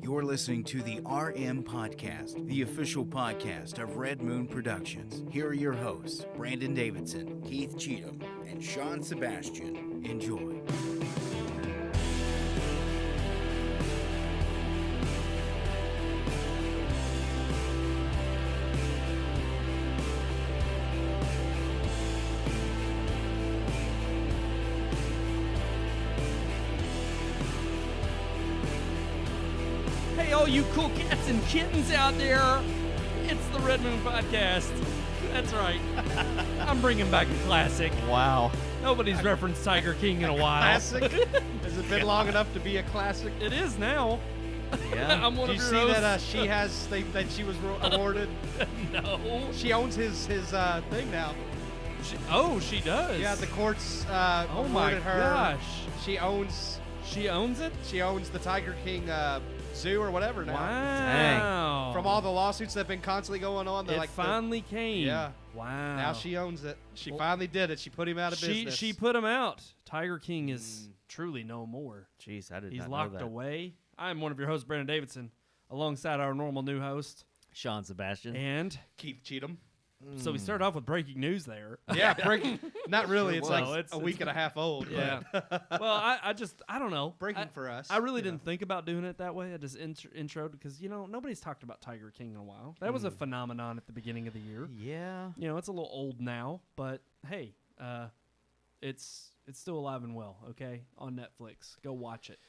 You're listening to the RMPodcast, the official podcast of Red Moon Productions. Here are your hosts, Brandon Davidson, Keith Cheatham, and Sean Sebastian. Enjoy. Hey, all you cool cats and kittens out there, it's the Red Moon Podcast. That's right. I'm bringing back a classic. Wow. Nobody's referenced Tiger King in a while. Classic? Has it been long enough to be a classic? It is now. Yeah. I'm one Did of you your see hosts. that she was awarded? No. She owns his thing now. She does. Yeah, the courts Oh my awarded her. gosh. She owns it? She owns the Tiger King zoo or whatever now. Wow. From all the lawsuits that have been constantly going on, they're it like finally came. Yeah. Wow. now she owns it. She Well, finally did it. She put him out of business. She put him out. Tiger King is truly no more. Jeez, I did He's not locked know that. away. I'm one of your hosts, Brandon Davidson, alongside our normal new host. Sean Sebastian. And Keith Cheatham. so we started off with breaking news there. Yeah, not really. It's Well, like it's- a week and a half old. Yeah. but Well, I don't know. breaking for us. I really you know. didn't think about doing it that way. I just introed because, nobody's talked about Tiger King in a while. That was a phenomenon at the beginning of the year. Yeah. It's a little old now, but hey, it's still alive and well, okay, on Netflix. Go watch it.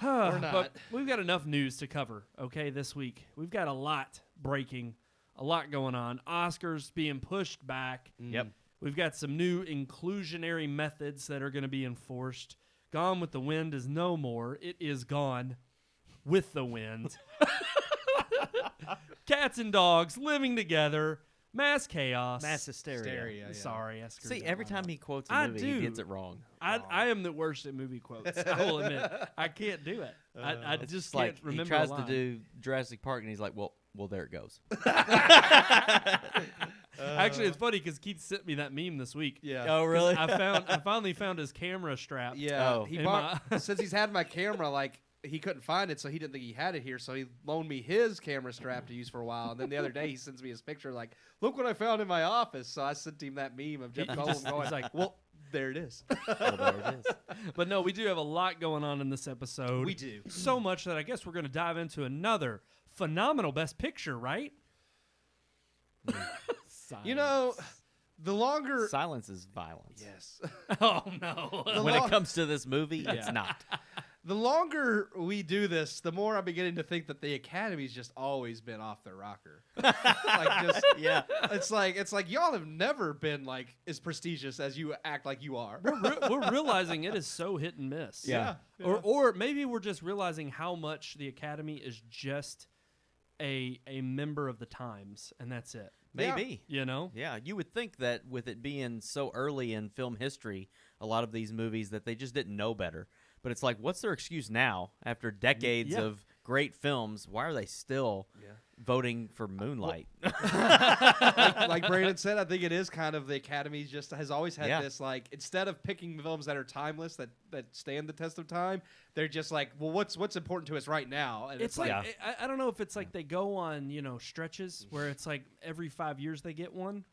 Or not. But we've got enough news to cover, okay, this week. We've got a lot breaking, a lot going on. Oscars being pushed back. Yep. We've got some new inclusionary methods that are going to be enforced. Gone with the Wind is no more. It is gone with the wind. Cats and dogs living together. Mass chaos. Mass hysteria. Hysteria, yeah. Sorry, I screwed See, that every one time up. he quotes a I movie, do. he gets it wrong. I am the worst at movie quotes. I will admit. I can't do it. I It's just like can't remember he tries a to line. do Jurassic Park, and he's like, well, there it goes. Actually, it's funny because Keith sent me that meme this week. Yeah. Oh, really? I finally found his camera strap. Yeah. Oh. He In bought, since he's had my camera, like he couldn't find it, so he didn't think he had it here. So he loaned me his camera strap to use for a while. And then the other day, he sends me his picture, like, "Look what I found in my office." So I sent him that meme of Jeff Goldblum going, he's like, "Well, there it is." Well, there it is. But no, we do have a lot going on in this episode. We do. So much that I guess we're going to dive into another phenomenal Best Picture, right? You know, the longer. Silence is violence. Yes. Oh, no. When it comes to this movie, it's Yeah. not. The longer we do this, the more I'm beginning to think that the Academy's just always been off their rocker. Yeah. It's like y'all have never been like as prestigious as you act like you are. We're realizing it is so hit and miss. Yeah. Or maybe we're just realizing how much the Academy is just a member of the times, and that's it. Maybe. Yeah. You would think that with it being so early in film history, a lot of these movies, that they just didn't know better. But it's like, what's their excuse now? After decades Yeah. of great films, why are they still voting for Moonlight? Like Brandon said, I think it is kind of the Academy just has always had this, like, instead of picking films that are timeless, that stand the test of time, they're just like, well, what's important to us right now? And It's like, Yeah. I don't know if it's like they go on, stretches where it's like every 5 years they get one.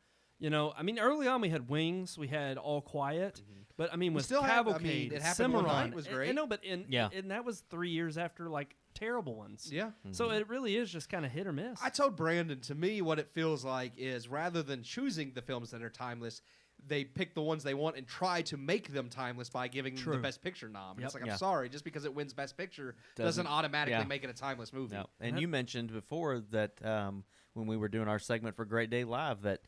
I mean, early on we had Wings, we had All Quiet, but I mean, with still have- I mean, Cavalcade, It Happened One Cimarron Night was great. I know, but and Yeah. that was 3 years after like terrible ones. Yeah. So it really is just kind of hit or miss. I told Brandon, to me, what it feels like is rather than choosing the films that are timeless, they pick the ones they want and try to make them timeless by giving them the True. Best Picture nom. And It's Yep. like, Yeah. I'm sorry, just because it wins Best Picture doesn't Doesn't- automatically yeah. make it a timeless movie. No. And you mentioned before that when we were doing our segment for Great Day Live that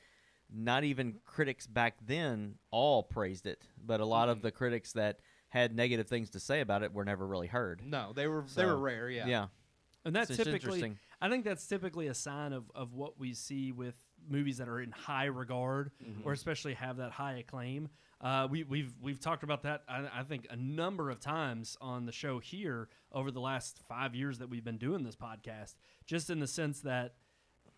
not even critics back then all praised it, but a lot of the critics that had negative things to say about it were never really heard. No, they were So, rare, yeah. Yeah. And that's It's typically, interesting. I think that's typically a sign of what we see with movies that are in high regard or especially have that high acclaim. We've talked about that, I think, a number of times on the show here over the last 5 years that we've been doing this podcast, just in the sense that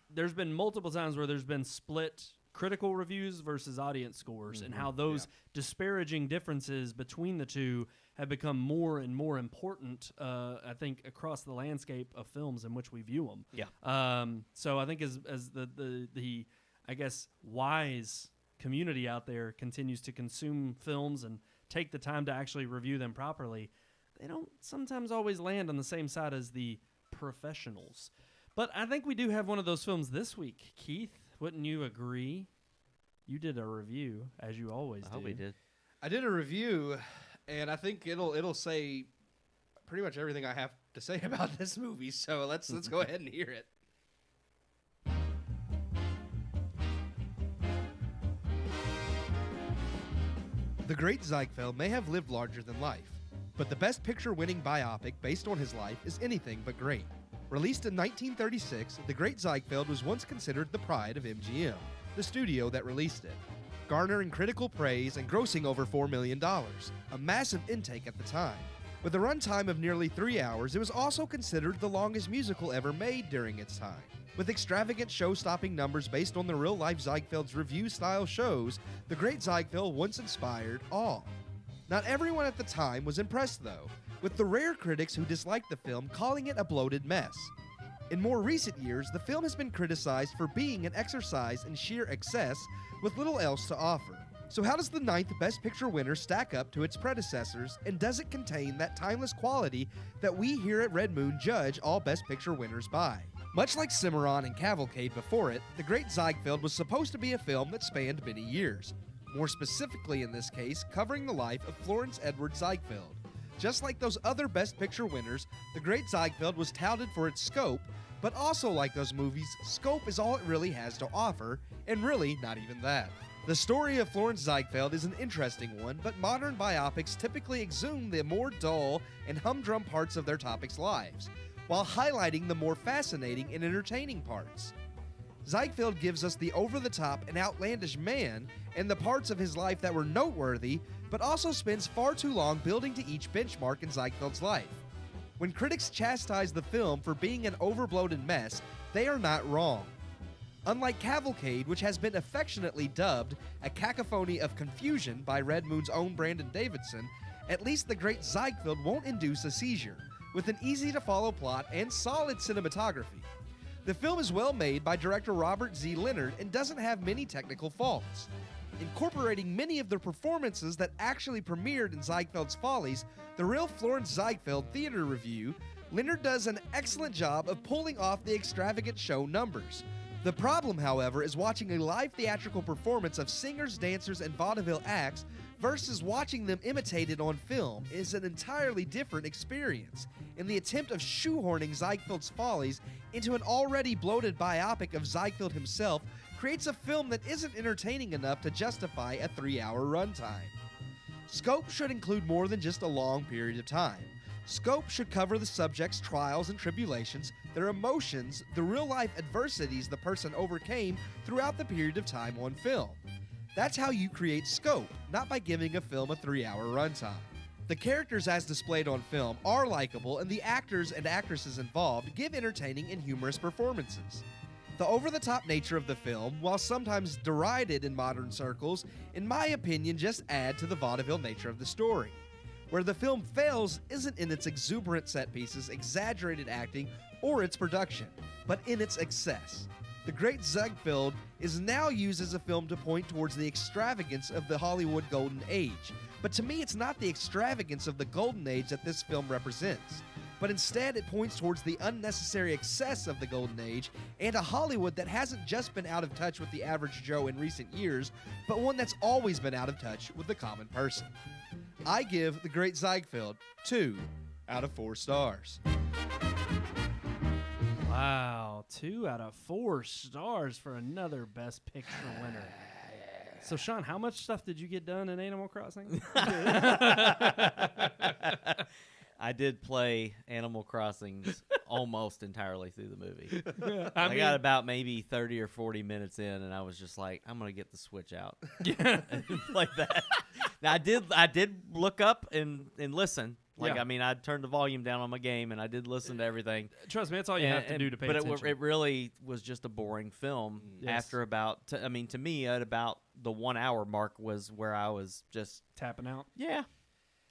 there's been multiple times where there's been split critical reviews versus audience scores, and how those disparaging differences between the two have become more and more important, I think, across the landscape of films in which we view them. Yeah. So I think as the I guess wise community out there continues to consume films and take the time to actually review them properly, they don't sometimes always land on the same side as the professionals. But I think we do have one of those films this week. Keith, wouldn't you agree? You did a review, as you always do. I hope he did. I did a review, and I think it'll say pretty much everything I have to say about this movie. So let's go ahead and hear it. The great Ziegfeld may have lived larger than life, but the Best Picture-winning biopic based on his life is anything but great. Released in 1936, The Great Ziegfeld was once considered the pride of MGM, the studio that released it, garnering critical praise and grossing over $4 million, a massive intake at the time. With a runtime of nearly 3 hours, it was also considered the longest musical ever made during its time. With extravagant show-stopping numbers based on the real-life Ziegfeld's review-style shows, The Great Ziegfeld once inspired awe. Not everyone at the time was impressed, though, with the rare critics who disliked the film calling it a bloated mess. In more recent years, the film has been criticized for being an exercise in sheer excess with little else to offer. So how does the 9th Best Picture winner stack up to its predecessors, and does it contain that timeless quality that we here at Red Moon judge all Best Picture winners by? Much like Cimarron and Cavalcade before it, The Great Ziegfeld was supposed to be a film that spanned many years. More specifically in this case, covering the life of Florence Edward Ziegfeld. Just like those other Best Picture winners, The Great Ziegfeld was touted for its scope, but also like those movies, scope is all it really has to offer, and really not even that. The story of Florence Ziegfeld is an interesting one, but modern biopics typically exhume the more dull and humdrum parts of their topics' lives, while highlighting the more fascinating and entertaining parts. Ziegfeld gives us the over-the-top and outlandish man and the parts of his life that were noteworthy, but also spends far too long building to each benchmark in Ziegfeld's life. When critics chastise the film for being an overbloated mess, they are not wrong. Unlike Cavalcade, which has been affectionately dubbed a cacophony of confusion by Red Moon's own Brandon Davidson, at least The Great Ziegfeld won't induce a seizure, with an easy-to-follow plot and solid cinematography. The film is well made by director Robert Z. Leonard and doesn't have many technical faults. Incorporating many of the performances that actually premiered in Ziegfeld's Follies, the real Florence Ziegfeld Theater Review, Leonard does an excellent job of pulling off the extravagant show numbers. The problem, however, is watching a live theatrical performance of singers, dancers, and vaudeville acts versus watching them imitated on film is an entirely different experience, and the attempt of shoehorning Ziegfeld's Follies into an already bloated biopic of Ziegfeld himself creates a film that isn't entertaining enough to justify a 3-hour runtime. Scope should include more than just a long period of time. Scope should cover the subject's trials and tribulations, their emotions, the real-life adversities the person overcame throughout the period of time on film. That's how you create scope, not by giving a film a 3-hour runtime. The characters as displayed on film are likable, and the actors and actresses involved give entertaining and humorous performances. The over-the-top nature of the film, while sometimes derided in modern circles, in my opinion just add to the vaudeville nature of the story. Where the film fails isn't in its exuberant set pieces, exaggerated acting, or its production, but in its excess. The Great Ziegfeld is now used as a film to point towards the extravagance of the Hollywood Golden Age, but to me it's not the extravagance of the Golden Age that this film represents, but instead it points towards the unnecessary excess of the Golden Age and a Hollywood that hasn't just been out of touch with the average Joe in recent years, but one that's always been out of touch with the common person. I give The Great Ziegfeld 2 out of 4 stars. Wow, 2 out of 4 stars for another Best Picture winner. So, Sean, how much stuff did you get done in Animal Crossing? I did play Animal Crossing almost entirely through the movie. I got about maybe 30 or 40 minutes in, and I was just like, I'm going to get the Switch out. Yeah. Like that. Now, I did look up and listen Like, Yeah. I mean, I turned the volume down on my game, and I did listen to everything. Trust me, that's all you have to do to pay attention. But it really was just a boring film. Yes. After about, to me, at about the 1 hour mark was where I was just tapping out. yeah.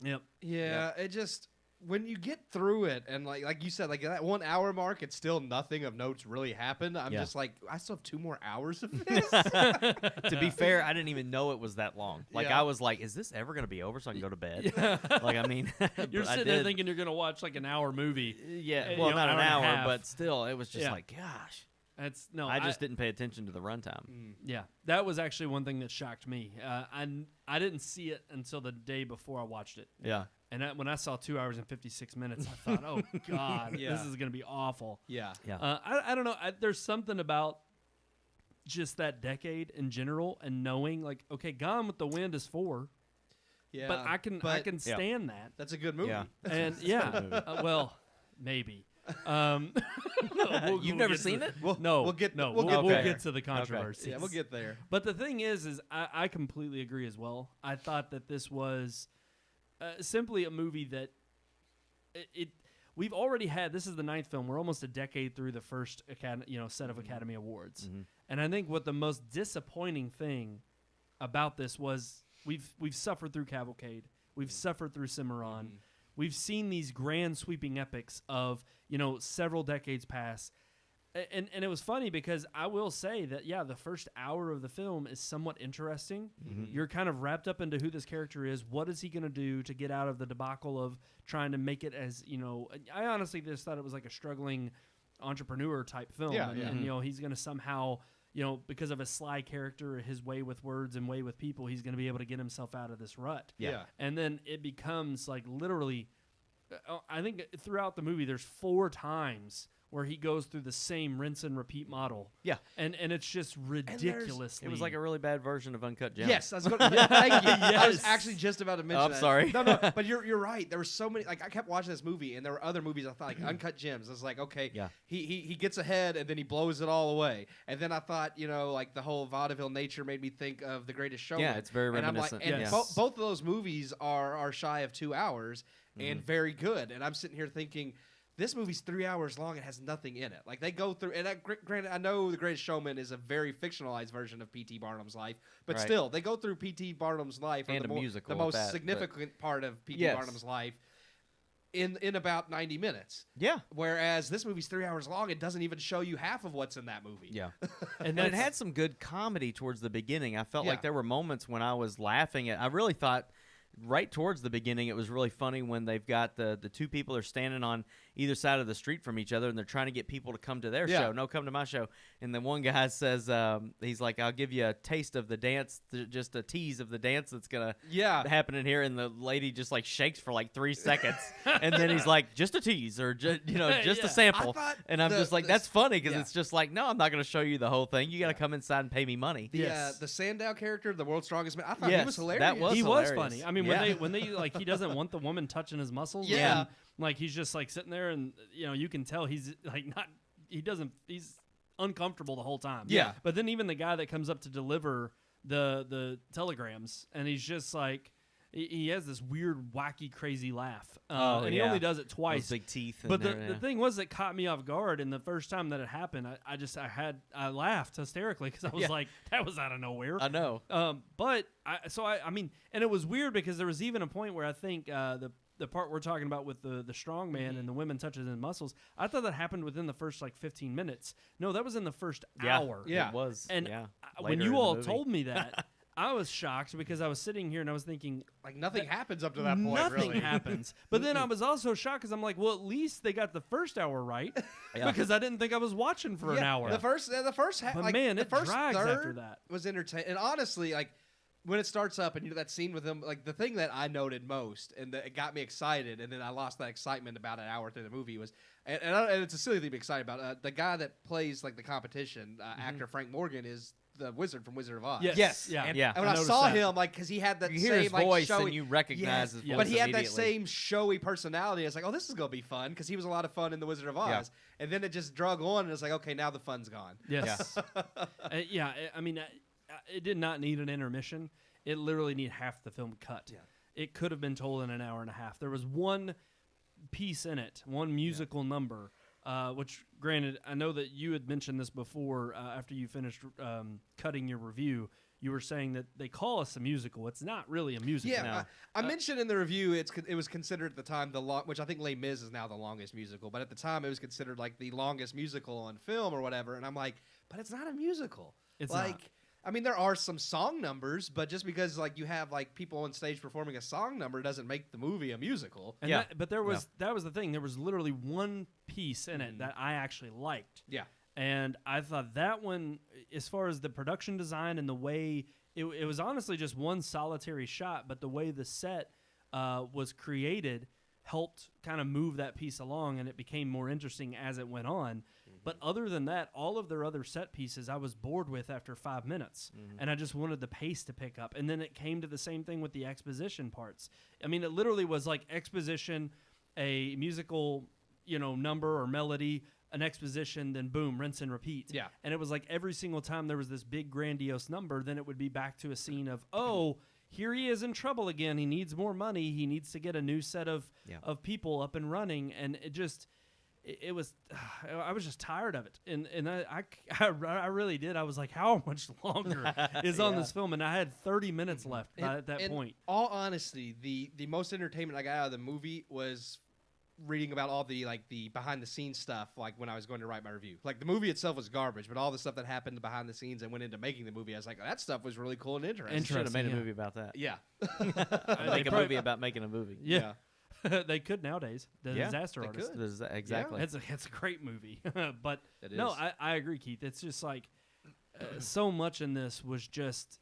Yep. Yeah, it just when you get through it and like you said, like that 1 hour mark, it's still nothing of notes really happened. I'm just like, I still have 2 more hours of this. To be fair, I didn't even know it was that long. Like Yeah. I was like, is this ever going to be over so I can go to bed? Yeah. Like, I mean, You're but I sitting there did. thinking you're gonna watch like an hour movie. Yeah, you well, know, not an and a hour, half. but still, it was just Yeah. like, gosh. That's no. I just didn't pay attention to the runtime. Yeah, that was actually one thing that shocked me. I didn't see it until the day before I watched it. Yeah. And when I saw 2 hours and 56 minutes, I thought, oh, God, Yeah. this is going to be awful. Yeah. Yeah. I don't know. There's something about just that decade in general and knowing, like, okay, Gone with the Wind is 4, Yeah. but I can stand that. That's a good movie. Yeah. And, good yeah, movie. Well, maybe. You've never seen it? No. we'll get we'll there. get to the controversy. Yeah, we'll get there. But the thing is I completely agree as well. I thought that this was simply a movie that we've already had. This is the 9th film. We're almost a decade through the first set of Academy Awards, and I think what the most disappointing thing about this was we've suffered through Cavalcade, we've suffered through Cimarron, we've seen these grand sweeping epics of several decades pass. And it was funny because I will say that, the first hour of the film is somewhat interesting. You're kind of wrapped up into who this character is. What is he going to do to get out of the debacle of trying to make it as, I honestly just thought it was like a struggling entrepreneur type film. Yeah, and he's going to somehow, because of a sly character, his way with words and way with people, he's going to be able to get himself out of this rut. Yeah. And then it becomes like literally, I think throughout the movie, there's 4 times where he goes through the same rinse and repeat model. Yeah. And it's just ridiculously. It was like a really bad version of Uncut Gems. Yes, I was going to thank you. I was Yes. actually just about to mention I'm that. sorry. No, but you're right. There were so many. Like I kept watching this movie, and there were other movies I thought like Uncut Gems. I was like, okay, Yeah. he gets ahead, and then he blows it all away. And then I thought, like the whole vaudeville nature made me think of The Greatest Showman. Yeah, it's very and reminiscent. I'm like, and Yes. both of those movies are shy of 2 hours and very good. And I'm sitting here thinking, this movie's 3 hours long and has nothing in it. Like they go through, and granted, I know The Greatest Showman is a very fictionalized version of P.T. Barnum's life, but Right. still, they go through P.T. Barnum's life, or And the a musical the with most that, significant part of P.T. Yes. Barnum's life, in about 90 minutes. Yeah. Whereas this movie's 3 hours long, it doesn't even show you half of what's in that movie. Yeah. and And it had some good comedy towards the beginning. I felt Yeah. like there were moments when I was laughing at. I really thought right towards the beginning it was really funny when they've got the 2 people are standing on either side of the street from each other and they're trying to get people to come to their show. No, come to my show. And then one guy says, he's like, I'll give you a taste of the dance, just a tease of the dance that's going to happen in here. And the lady just like shakes for like 3 seconds. And then he's like, just a tease or just a sample. And I'm just like, that's funny because it's just like, no, I'm not going to show you the whole thing. You got to come inside and pay me money. The Sandow character, the world's strongest man, I thought he was hilarious. That was he hilarious. was funny. I mean, when they like, he doesn't want the woman touching his muscles. Yeah. And, like he's just like sitting there, and you can tell he's like he's uncomfortable the whole time. Yeah. But then even the guy that comes up to deliver the telegrams, and he's just like he has this weird, wacky, crazy laugh, and he only does it twice. Those big teeth. But the thing was that caught me off guard, and the first time that it happened, I laughed hysterically because I was like, that was out of nowhere. I know. But I mean, and it was weird because there was even a point where I think the part we're talking about with the strong man and the women touching his muscles, I thought that happened within the first like 15 minutes. No, that was in the first hour. Yeah. It was. And yeah. when Later you in the all movie. told me that, I was shocked because I was sitting here and I was thinking, Like nothing happens up to that point. nothing really. happens. But then I was also shocked because I'm like, well, at least they got the first hour right because I didn't think I was watching for an hour. The first But like, man, the it first drags third after that. was entertaining. And honestly, like when it starts up and that scene with him, like the thing that I noted most and that it got me excited, and then I lost that excitement about an hour through the movie was, and it's a silly thing to be excited about. The guy that plays like the competition, actor Frank Morgan, is the wizard from Wizard of Oz. Yes. Yeah. And, Yeah. and when I noticed saw that. him, like, because he had that You same hear his like voice showy, and you recognize his voice but he had that immediately. same showy personality. It's like, oh, this is gonna be fun because he was a lot of fun in the Wizard of Oz. And then it just drug on, and it's like, okay, now the fun's gone. Yes. I mean, it did not need an intermission. It literally needed half the film cut. it could have been told in an hour and a half. There was one piece in it, one musical number, which, granted, I know that you had mentioned this before after you finished cutting your review. You were saying that they call us a musical. It's not really a musical. Yeah, I mentioned in the review it was considered at the time which I think Les Mis is now the longest musical, but at the time it was considered like the longest musical on film or whatever. And I'm like, but it's not a musical. It's like, not. I mean, there are some song numbers, but just because like you have like people on stage performing a song number doesn't make the movie a musical. And but that was the thing. There was literally one piece in it that I actually liked. Yeah. And I thought that one, as far as the production design and the way it was honestly just one solitary shot, but the way the set was created helped kind of move that piece along, and it became more interesting as it went on. Mm-hmm. But other than that, all of their other set pieces I was bored with after 5 minutes, and I just wanted the pace to pick up. And then it came to the same thing with the exposition parts. I mean, it literally was like exposition, a musical, number or melody, an exposition, then boom, rinse and repeat. Yeah. And it was like every single time there was this big grandiose number, then it would be back to a scene of, oh, here he is in trouble again. He needs more money. He needs to get a new set of people up and running. And it just, it was, I was just tired of it. And I really did. I was like, how much longer is on this film? And I had 30 minutes left at that point. All honesty, the most entertainment I got out of the movie was reading about all the behind the scenes stuff, like when I was going to write my review. Like the movie itself was garbage, but all the stuff that happened behind the scenes and went into making the movie, I was like, that stuff was really cool and interesting. Should have made a movie about that. Yeah. Make a movie about making a movie. Yeah. They could nowadays. The Disaster Artist. Exactly. It's a great movie. But it no, is. I agree, Keith. It's just like so much in this was just,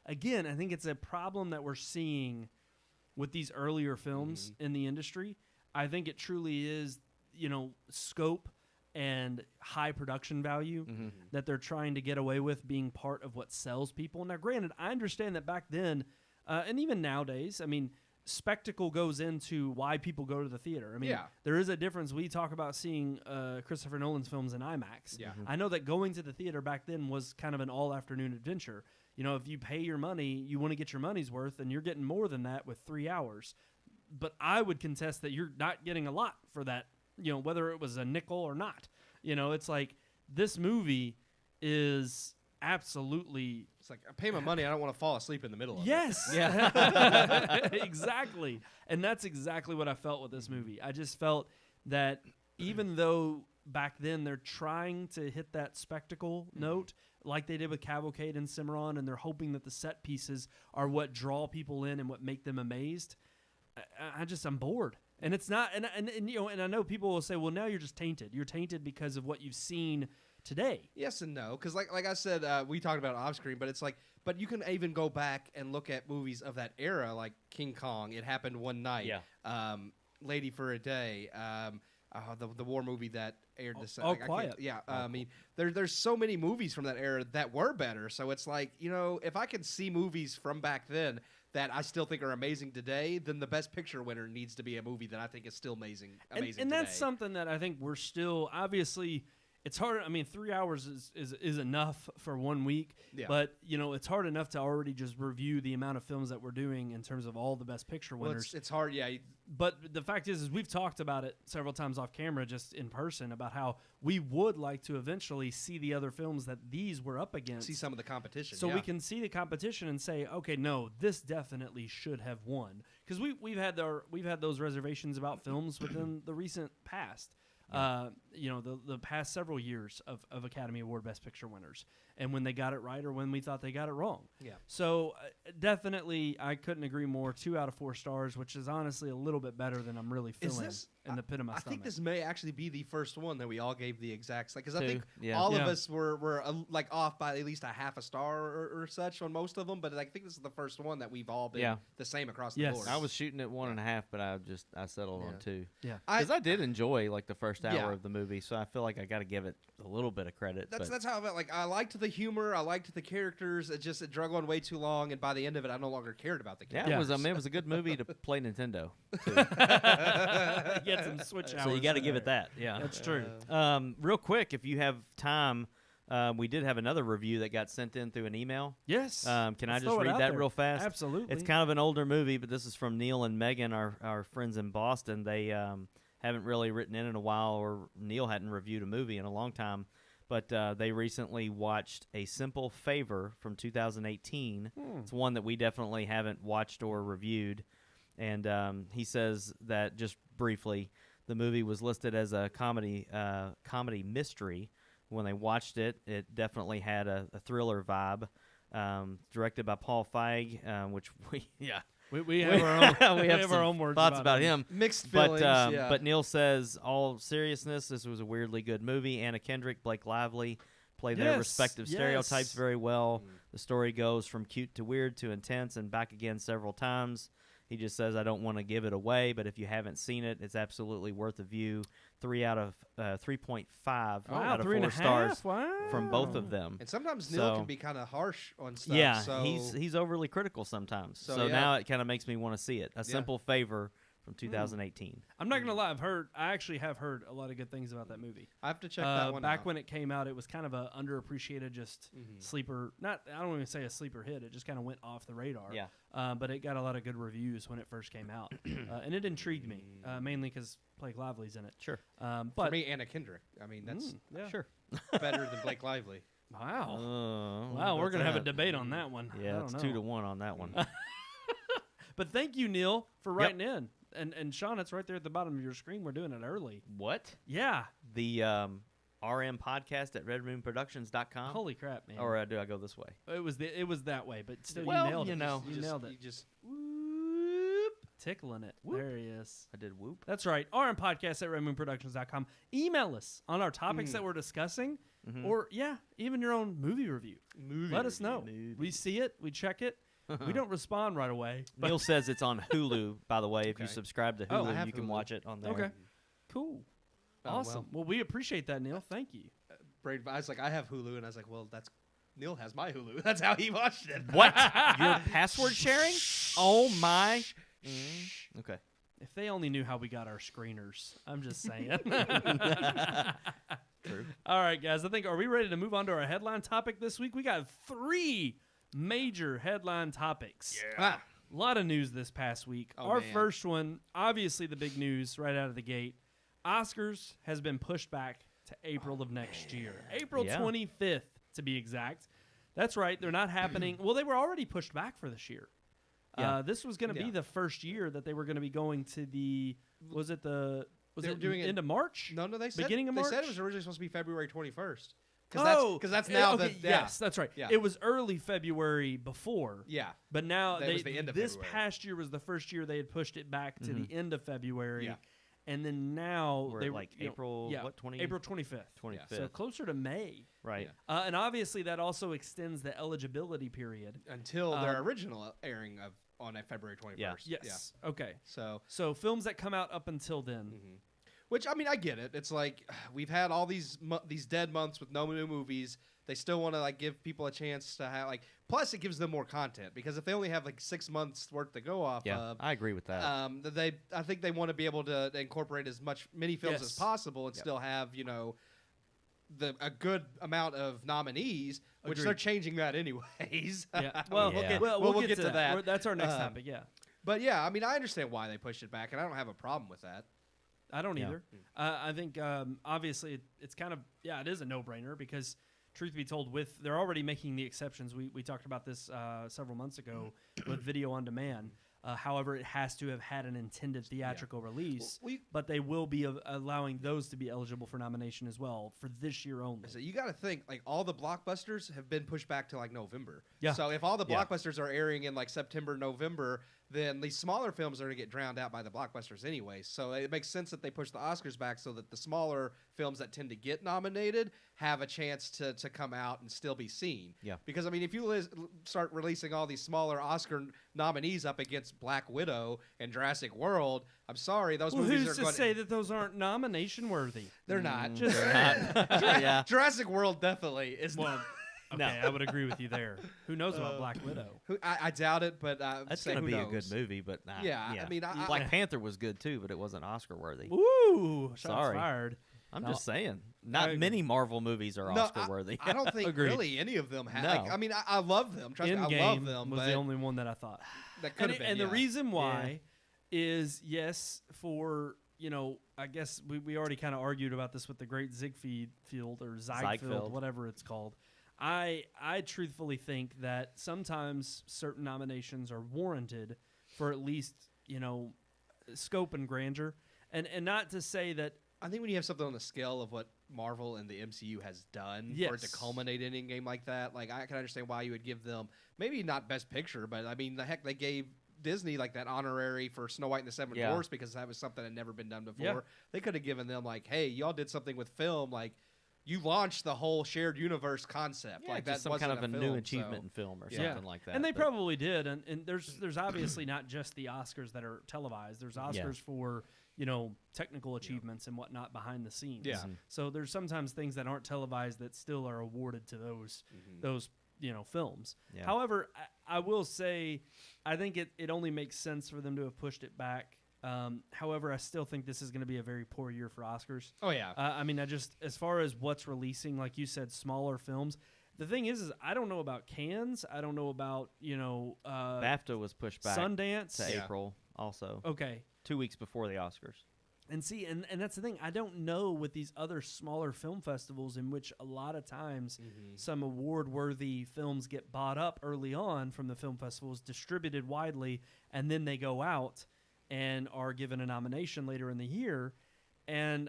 again, I think it's a problem that we're seeing with these earlier films in the industry. I think it truly is, scope and high production value that they're trying to get away with being part of what sells people. Now, granted, I understand that back then, and even nowadays, I mean, spectacle goes into why people go to the theater. I mean, there is a difference. We talk about seeing Christopher Nolan's films in IMAX. Yeah. I know that going to the theater back then was kind of an all-afternoon adventure. If you pay your money, you want to get your money's worth, and you're getting more than that with 3 hours. But I would contest that you're not getting a lot for that, whether it was a nickel or not. It's like this movie is absolutely... It's like, I pay my money, I don't want to fall asleep in the middle of it. Yes. Yeah. Exactly. And that's exactly what I felt with this movie. I just felt that even though back then they're trying to hit that spectacle note, like they did with Cavalcade and Cimarron, and they're hoping that the set pieces are what draw people in and what make them amazed, I'm bored. And it's not, and I know people will say, well, now you're just tainted. You're tainted because of what you've seen today. Yes and no, because like I said, we talked about it off screen, but it's like, but you can even go back and look at movies of that era, like King Kong, It Happened One Night, Lady for a Day, the war movie that aired this. All Quiet. I mean, there's so many movies from that era that were better. So it's like, if I can see movies from back then that I still think are amazing today, then the Best Picture winner needs to be a movie that I think is still amazing and that's something that I think we're still, obviously, it's hard. I mean, 3 hours is enough for 1 week, but it's hard enough to already just review the amount of films that we're doing in terms of all the Best Picture winners. It's hard, yeah. But the fact is we've talked about it several times off camera, just in person, about how we would like to eventually see the other films that these were up against. See some of the competition, so we can see the competition and say, okay, no, this definitely should have won, because we've had those reservations about films within the recent past. The past several years of Academy Award Best Picture winners, and when they got it right or when we thought they got it wrong. Yeah. So definitely, I couldn't agree more. 2 out of 4 stars, which is honestly a little bit better than I'm really feeling in the pit of my stomach. I think this may actually be the first one that we all gave the exact, because I think Yeah. all of us were like off by at least a half a star or such on most of them, but I think this is the first one that we've all been the same across the board. I was shooting at 1.5, but I settled on 2. Yeah, because I did enjoy like the first hour of the movie, so I feel like I got to give it a little bit of credit. That's how I felt. Like, I liked the humor, I liked the characters. It drug on way too long, and by the end of it, I no longer cared about the characters. Yeah, it was a good movie to play Nintendo. Get some Switch hours. So you got to give it that. Yeah, that's true. Real quick, if you have time, We did have another review that got sent in through an email. Yes. Can I Let's just throw it read out that there. real fast? Absolutely. It's kind of an older movie, but this is from Neil and Megan, our friends in Boston. They haven't really written in a while, or Neil hadn't reviewed a movie in a long time. But they recently watched A Simple Favor from 2018. It's one that we definitely haven't watched or reviewed. And he says that, just briefly, the movie was listed as a comedy mystery. When they watched it, it definitely had a thriller vibe. Directed by Paul Feig, which we have our own we have our own words thoughts about him. Mixed But feelings. but Neil says, all seriousness, this was a weirdly good movie. Anna Kendrick, Blake Lively play their Yes, respective yes. stereotypes very well. The story goes from cute to weird to intense and back again several times. He just says, I don't want to give it away, but if you haven't seen it, it's absolutely worth a view. 3 out of 3.5 out of 4 stars from both of them. And sometimes Neil can be kind of harsh on stuff. Yeah, so he's overly critical sometimes. So, yeah. Now it kind of makes me want to see it. A Simple Favor from 2018. I'm not gonna lie. I actually have heard a lot of good things about that movie. I have to check that one back out. when it came out, it was kind of a underappreciated, just sleeper. I don't even say a sleeper hit. It just kind of went off the radar. Yeah. But it got a lot of good reviews when it first came out, and it intrigued me mainly because Blake Lively's in it. Sure. But For me, Anna Kendrick. I mean, that's yeah. Sure. better than Blake Lively. Wow. Wow, we're gonna have a debate on that one. Yeah, I it's don't 2 know. to 1 on that one. But thank you, Neil, for writing in. And Sean, it's right there at the bottom of your screen. We're doing it early. What? Yeah. The RMPodcast at redmoonproductions.com. Holy crap, man. Or do I go this way? It was that way, but still, Well, you nailed it. you know. You nailed it. You just Whoop. Tickling it. Whoop. There he is. I did whoop. That's right. RMPodcast at redmoonproductions.com. Email us on our topics that we're discussing, or even your own movie review. Let us know. We see it. We check it. We don't respond right away. But Neil says it's on Hulu, by the way. If you Okay. subscribe to Oh, I Hulu, have you can Hulu. watch it on there. Okay. Cool. Oh, Awesome. Well, we appreciate that, Neil. Thank you. Braden, I was like, I have Hulu, and I was like, well, that's Neil has my Hulu. That's how he watched it. What? Your password sharing? Oh, my. Okay. If they only knew how we got our screeners. I'm just saying. True. All right, guys. Are we ready to move on to our headline topic this week? We got 3 major headline topics. Ah, A lot of news this past week. Oh, Our man. first one, obviously the big news right out of the gate. Oscars has been pushed back to April of next year. April Yeah. 25th, to be exact. That's right. They're not happening. Well, they were already pushed back for this year. Yeah. This was going to be Yeah. the first year that they were going to be going to the, was They it were doing it- end of March? no, they said Beginning of they said March? it was originally supposed to be February 21st. Oh, Because that's now okay, the yes, that's right. Yeah. It was early February before. Yeah. But now That was the end of this February. past year was the first year they had pushed it back to the end of February. Yeah. And then now We're they at were, like you know, April, yeah, what, 20? April 25th. 25th. So closer to May. Right. Yeah. And obviously that also extends the eligibility period. Until their original airing on February 21st. Yeah. Yes. Okay. So, films that come out up until then. which I mean, I get it. It's like we've had all these dead months with no new movies. They still want to like give people a chance to have like. Plus, it gives them more content because if they only have like 6 months worth to go off Yeah, of, I agree with that. I think they want to be able to incorporate as many films as Yes. possible and Yep. still have a good amount of nominees, which Agreed. they're changing that anyways. Yeah. Well, Yeah. we'll get to that. That's our next topic. Yeah. But yeah, I mean, I understand why they pushed it back, and I don't have a problem with that. I don't Yeah. either. I think obviously it's kind of it is a no-brainer because truth be told, they're already making the exceptions. We talked about this several months ago with video on demand. However, it has to have had an intended theatrical release, but they will be allowing those to be eligible for nomination as well for this year only. So you got to think like all the blockbusters have been pushed back to like November. Yeah. So if all the Yeah. blockbusters are airing in like September, November, then these smaller films are going to get drowned out by the blockbusters anyway. So it makes sense that they push the Oscars back so that the smaller films that tend to get nominated have a chance to come out and still be seen. Yeah. Because I mean, if you start releasing all these smaller Oscar nominees up against Black Widow and Jurassic World, I'm sorry, those movies Who's are to going say that those aren't nomination worthy? they're not. Just Yeah. Jurassic World definitely is well, not. okay, I would agree with you there. Who knows about Black Widow? I doubt it, but That's going to be a good movie, but nah, Yeah, I mean, Black Panther was good too, but it wasn't Oscar worthy. Ooh, shots Sorry. fired. I'm just saying, not many Marvel movies are Oscar worthy. I don't think really any of them have. No. Like, I mean, I love them. Trust me, I love them. Was but the only one that I thought. That could have been. And the reason why is, yes, for, I guess we already kind of argued about this with the Great Ziegfeld or Ziegfeld, whatever it's called. I truthfully think that sometimes certain nominations are warranted for at least, scope and grandeur. And not to say that. I think when you have something on the scale of what Marvel and the MCU has done for it to culminate in a game like that, like I can understand why you would give them maybe not Best Picture, but I mean the heck they gave Disney like that honorary for Snow White and the Seven Dwarfs because that was something that had never been done before. Yeah. They could have given them like, hey, y'all did something with film, like you launched the whole shared universe concept. Yeah, like just that some kind of a film, new achievement in film or something like that. And they probably did. And there's obviously not just the Oscars that are televised. There's Oscars for technical achievements and whatnot behind the scenes. Yeah. So there's sometimes things that aren't televised that still are awarded to those films. Yeah. However, I will say I think it only makes sense for them to have pushed it back. However, I still think this is going to be a very poor year for Oscars. Oh, yeah. I mean, as far as what's releasing, like you said, smaller films. The thing is I don't know about Cannes. I don't know about, BAFTA was pushed back Sundance to April also. Okay. 2 weeks before the Oscars. And see, and that's the thing. I don't know with these other smaller film festivals in which a lot of times some award-worthy films get bought up early on from the film festivals, distributed widely, and then they go out and are given a nomination later in the year. And,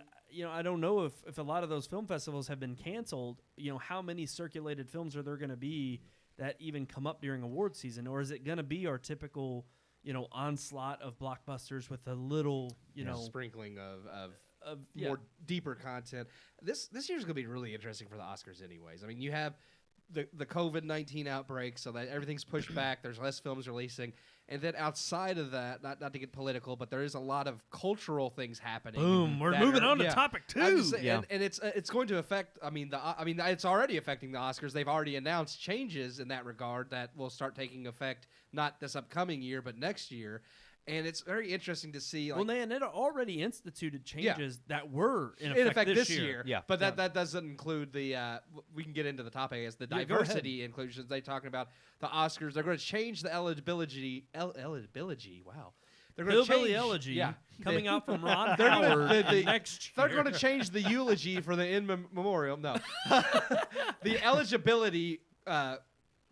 I don't know if a lot of those film festivals have been canceled, how many circulated films are there going to be that even come up during award season? Or is it going to be our typical onslaught of blockbusters with a little, sprinkling of more deeper content. This year's going to be really interesting for the Oscars anyways. I mean, you have the COVID-19 outbreak, so that everything's pushed back. There's less films releasing. And then outside of that, not to get political, but there is a lot of cultural things happening. Boom, we're moving on to topic 2. And it's going to affect, it's already affecting the Oscars. They've already announced changes in that regard that will start taking effect not this upcoming year, but next year. And it's very interesting to see. Like, and it already instituted changes that were in effect this year. Yeah, but that doesn't include the. We can get into the topic as the diversity inclusions. They're talking about the Oscars. They're going to change the eligibility. Eligibility. Wow. They're going to change elegy. Coming out from Ron Howard next year. They're going to change the eulogy for the in memoriam. No, the eligibility.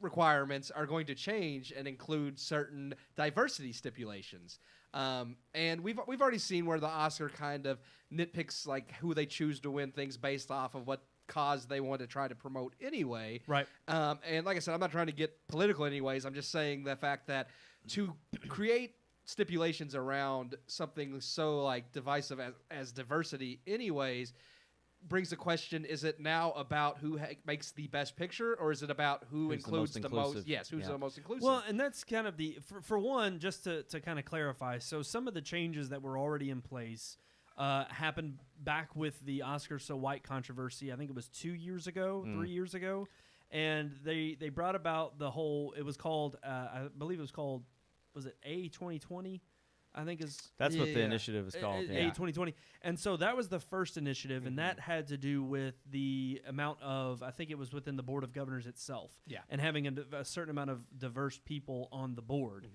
Requirements are going to change and include certain diversity stipulations, and we've already seen where the Oscar kind of nitpicks like who they choose to win things based off of what cause they want to try to promote anyway. Right. And like I said, I'm not trying to get political anyways. I'm just saying the fact that to create stipulations around something so like divisive as diversity anyways brings the question, is it now about who makes the best picture, or is it about who's includes the most? Yes, who's the most inclusive? Well, and that's kind of for one, just to kind of clarify. So some of the changes that were already in place happened back with the Oscar So White controversy. I think it was 2 years ago, 3 years ago. And they brought about the whole, it was called, I believe it was called, was it A2020? I think that's what the initiative is called. A2020. And so that was the first initiative, and that had to do with the amount of, I think it was within the Board of Governors itself, and having a certain amount of diverse people on the board,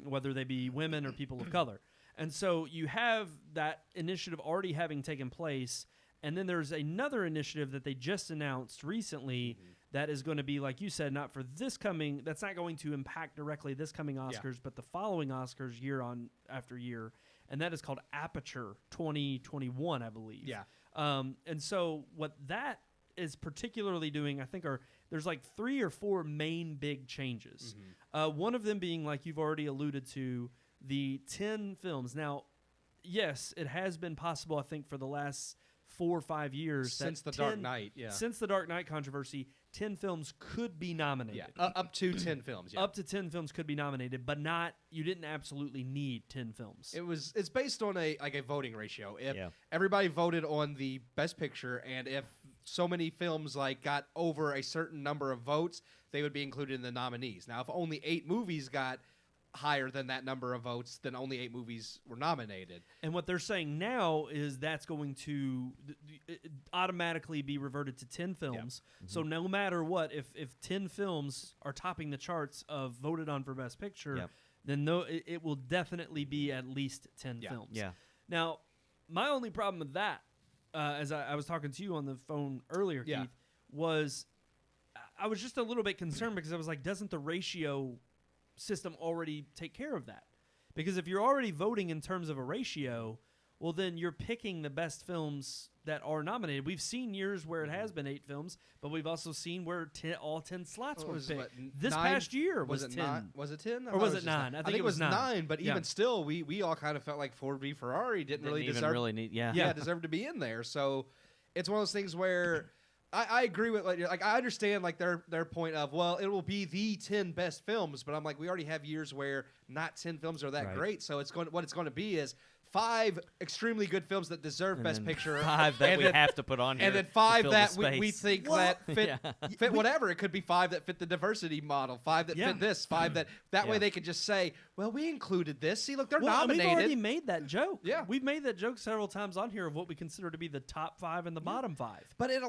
whether they be women or people of color. And so you have that initiative already having taken place, and then there's another initiative that they just announced recently that is going to be, like you said, not for this coming, that's not going to impact directly this coming Oscars, but the following Oscars year on after year. And that is called Aperture 2021, I believe. Yeah. And so what that is particularly doing, I think, there's like 3 or 4 main big changes. One of them being, like you've already alluded to, the 10 films. Now, yes, it has been possible, I think, for the last 4 or 5 years since the Dark Knight, since the Dark Knight controversy, 10 films could be nominated. Up to 10 films. Up to 10 films could be nominated, but you didn't absolutely need 10 films. It's based on a voting ratio. If everybody voted on the Best Picture, and if so many films got over a certain number of votes, they would be included in the nominees. Now, if only 8 movies got higher than that number of votes, then only 8 movies were nominated. And what they're saying now is that's going to automatically be reverted to 10 films. Yeah. So no matter what, if 10 films are topping the charts of voted on for Best Picture, then it will definitely be at least 10 films. Yeah. Now, my only problem with that, as I was talking to you on the phone earlier, Keith, was I was just a little bit concerned because I was like, doesn't the ratio system already take care of that? Because if you're already voting in terms of a ratio, well, then you're picking the best films that are nominated. We've seen years where it has been 8 films, but we've also seen where all 10 slots were picked. This past year was 10. Was it 10? Or was it 9? I think it was 9. But even still, we all kind of felt like Ford v. Ferrari didn't really deserve to be in there. So it's one of those things where I agree with like I understand like their point of, well, it will be the 10 best films, but I'm like, we already have years where not 10 films are that great, so what it's going to be is 5 extremely good films that deserve Best Picture, 5 that we have to put on here, and then 5 that we think that fit whatever. It could be 5 that fit the diversity model, 5 that fit this, 5 that way they could just say, well, we included this. See, look, they're nominated. We've already made that joke. Yeah, we've made that joke several times on here of what we consider to be the top 5 and the bottom 5. But it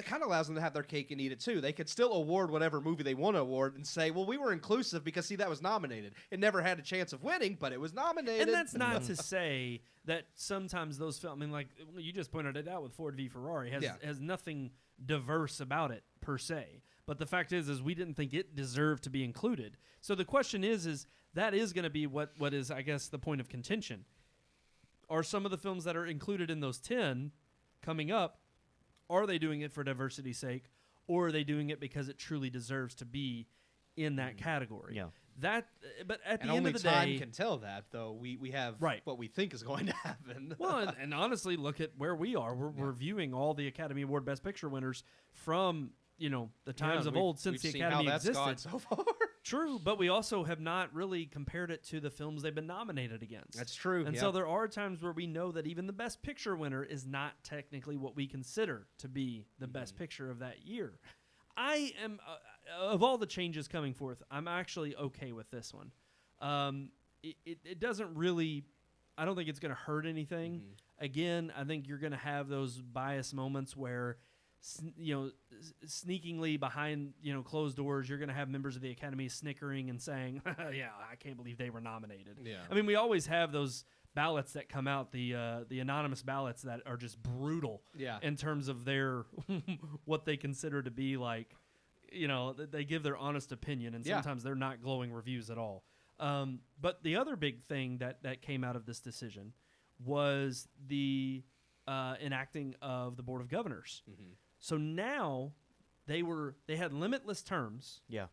kind of allows them to have their cake and eat it too. They could still award whatever movie they want to award and say, well, we were inclusive because see, that was nominated. It never had a chance of winning, but it was nominated. And that's not to say that sometimes those films, I mean, like you just pointed it out with Ford v. Ferrari, has nothing diverse about it per se. But the fact is we didn't think it deserved to be included. So the question is that is going to be what is, I guess, the point of contention. Are some of the films that are included in those 10 coming up, are they doing it for diversity's sake, or are they doing it because it truly deserves to be in that category? Yeah. But at the and end of the day, only time can tell that, though. We have what we think is going to happen. Well, and honestly, look at where we are. We're reviewing all the Academy Award Best Picture winners from the times of old since the Academy existed. Gone so far. True, but we also have not really compared it to the films they've been nominated against. That's true. And so there are times where we know that even the Best Picture winner is not technically what we consider to be the Best Picture of that year. I am, of all the changes coming forth, I'm actually okay with this one. It doesn't really, I don't think it's going to hurt anything. Again, I think you're going to have those bias moments where, sneakingly behind, closed doors, you're going to have members of the Academy snickering and saying, yeah, I can't believe they were nominated. Yeah. I mean, we always have those ballots that come out, the anonymous ballots that are just brutal in terms of their what they consider to be like, they give their honest opinion, and sometimes they're not glowing reviews at all. But the other big thing that came out of this decision was the enacting of the Board of Governors. So now they had limitless terms. Yeah.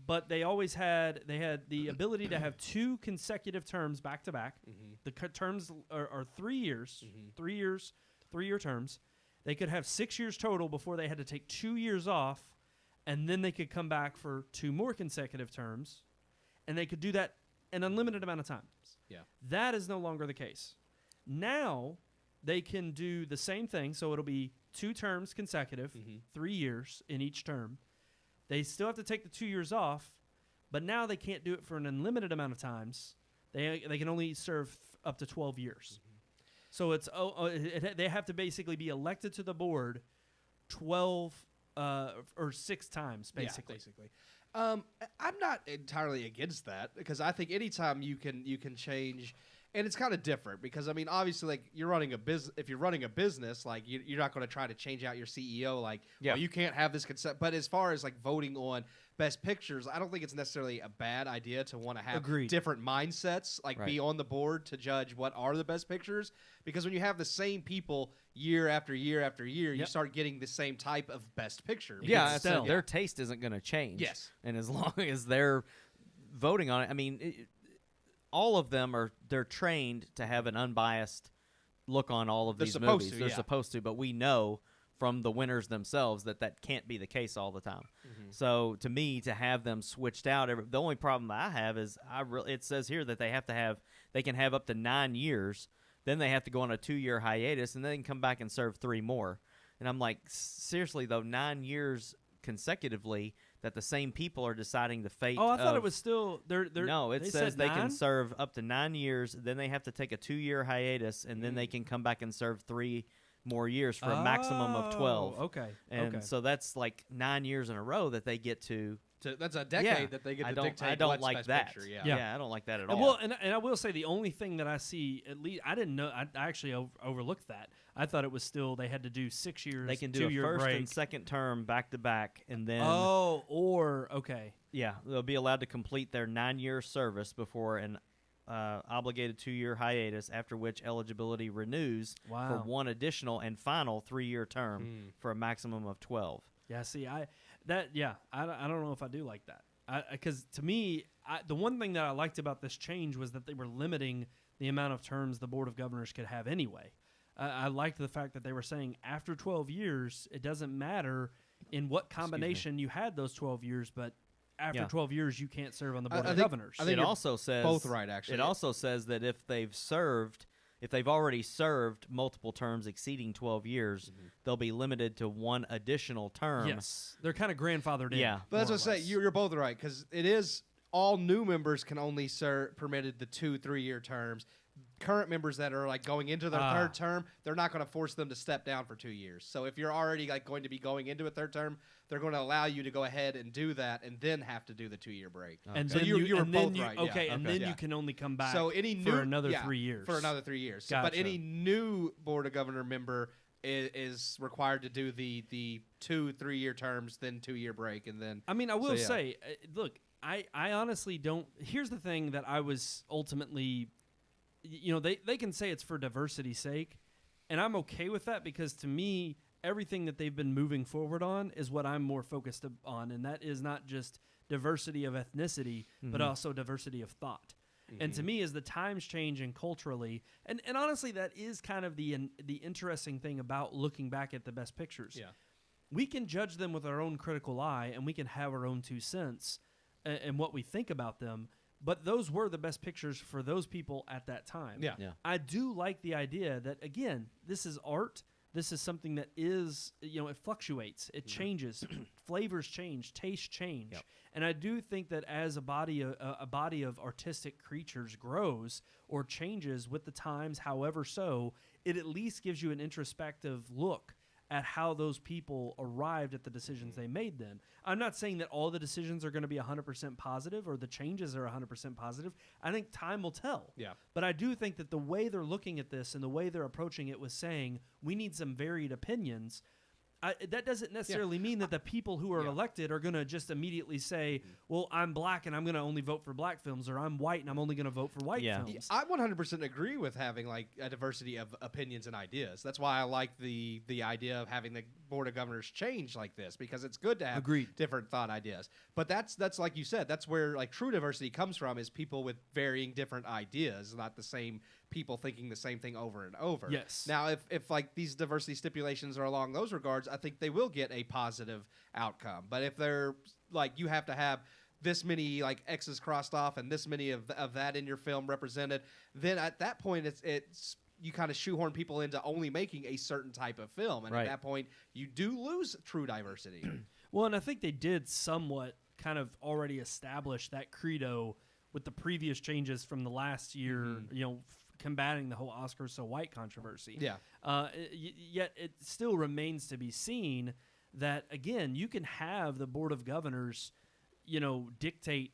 But they had the ability to have 2 consecutive terms back to back. The terms are 3 years, 3-year terms. They could have 6 years total before they had to take 2 years off, and then they could come back for 2 more consecutive terms, and they could do that an unlimited amount of times. Yeah, that is no longer the case. Now they can do the same thing, so it'll be 2 terms consecutive, 3 years in each term. They still have to take the 2 years off, but now they can't do it for an unlimited amount of times. They can only serve up to 12 years. So it's they have to basically be elected to the board 12 or 6 times, basically. Yeah, basically. I'm not entirely against that because I think anytime you can change. And it's kind of different because, I mean, obviously, like, you're running a business. If you're running a business, like, you're not going to try to change out your CEO. Like, well, you can't have this concept. But as far as, like, voting on Best Pictures, I don't think it's necessarily a bad idea to want to have different mindsets, like, be on the board to judge what are the Best Pictures. Because when you have the same people year after year after year, you start getting the same type of Best Picture. Yeah, their taste isn't going to change. Yes. And as long as they're voting on it, I mean, all of them they're trained to have an unbiased look on all of these movies. They're supposed to, but we know from the winners themselves that can't be the case all the time. So to me, to have them switched out, the only problem I have is it says here that they can have up to 9 years, then they have to go on a 2-year hiatus, and then come back and serve 3 more. And I'm like, seriously though, 9 years consecutively, that the same people are deciding the fate. Oh, I thought it was still. No, it they says said they 9? can serve up to 9 years. Then they have to take a 2-year hiatus, and then they can come back and serve 3 more years for a maximum of 12. Okay. And so that's like 9 years in a row that they get to. That's a decade that they get to dictate. I don't what's like best that. Picture, Yeah, I don't like that at all. Well, and I will say the only thing that I see, at least I didn't know. I actually overlooked that. I thought it was still they had to do 6 years. They can do a 2-year first break. and second term back to back, and then Yeah, they'll be allowed to complete their 9-year service before an obligated 2-year hiatus, after which eligibility renews for one additional and final 3-year term for a maximum of 12. Yeah, see, I don't know if I do like that. Because to me, the one thing that I liked about this change was that they were limiting the amount of terms the Board of Governors could have anyway. I liked the fact that they were saying after 12 years, it doesn't matter in what combination you had those 12 years, but after 12 years, you can't serve on the Board of Governors. I think it also says both right, actually. It also says that if they've already served multiple terms exceeding 12 years, they'll be limited to one additional term. Yes, they're kind of grandfathered in. Yeah, but that's what I say. You're both right, because it is all new members can only serve permitted the 2-3-year terms. Current members that are like going into their third term, they're not going to force them to step down for 2 years. So if you're already like going to be going into a third term, they're going to allow you to go ahead and do that, and then have to do the 2-year break. Okay. And so then you were both right. Okay, and then yeah. you can only come back for another 3 years. For another 3 years. Gotcha. But any new Board of Governor member is required to do the 2-3-year terms, then 2-year break, and then. I mean, I will say, look, I honestly don't. Here's the thing that I was ultimately. They can say it's for diversity's sake, and I'm okay with that, because to me, everything that they've been moving forward on is what I'm more focused on, and that is not just diversity of ethnicity, but also diversity of thought. And to me, as the times change and culturally, and honestly, that is kind of the interesting thing about looking back at the best pictures. Yeah. We can judge them with our own critical eye, and we can have our own 2 cents and what we think about them. But those were the best pictures for those people at that time. Yeah. I do like the idea that, again, this is art. This is something that is, it fluctuates. It changes. Flavors change. Tastes change. Yep. And I do think that as a body of artistic creatures grows or changes with the times, however so, it at least gives you an introspective look at how those people arrived at the decisions they made then. I'm not saying that all the decisions are going to be 100% positive or the changes are 100% positive. I think time will tell. Yeah. But I do think that the way they're looking at this and the way they're approaching it was saying we need some varied opinions. That doesn't necessarily mean that the people who are elected are going to just immediately say, well, I'm black and I'm going to only vote for black films, or I'm white and I'm only going to vote for white films. I 100% agree with having like a diversity of opinions and ideas. That's why I like the idea of having the Board of Governors change like this, because it's good to have different thought ideas. But that's like you said, that's where like true diversity comes from, is people with varying different ideas, not the same people thinking the same thing over and over. Yes. Now, if like these diversity stipulations are along those regards, I think they will get a positive outcome. But if they're like, you have to have this many like X's crossed off and this many of that in your film represented, then at that point it's you kind of shoehorn people into only making a certain type of film, and at that point you do lose true diversity. Well, and I think they did somewhat kind of already establish that credo with the previous changes from the last year, combating the whole Oscars so white controversy. Yeah. Yet it still remains to be seen that, again, you can have the Board of Governors, dictate,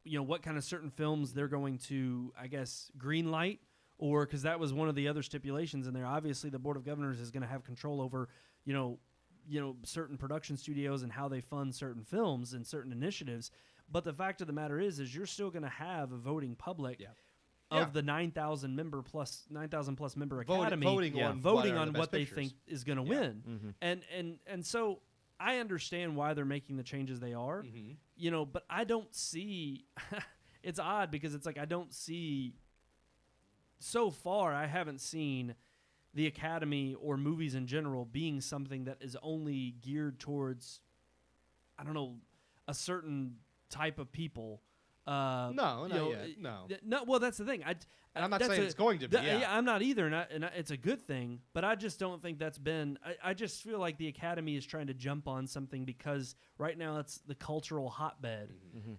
what kind of certain films they're going to, I guess, green light, or because that was one of the other stipulations in there. Obviously, the Board of Governors is going to have control over, certain production studios and how they fund certain films and certain initiatives. But the fact of the matter is you're still going to have a voting public. Yeah. Of the 9,000 plus member academy voting on what they think is going to win. And so I understand why they're making the changes they are, but I don't see it's odd because it's like I don't see so far I haven't seen the academy or movies in general being something that is only geared towards a certain type of people. No. No, well, that's the thing. And I'm not saying it's going to be. I'm not either, and it's a good thing. But I just don't think that's been. I just feel like the Academy is trying to jump on something because right now it's the cultural hotbed,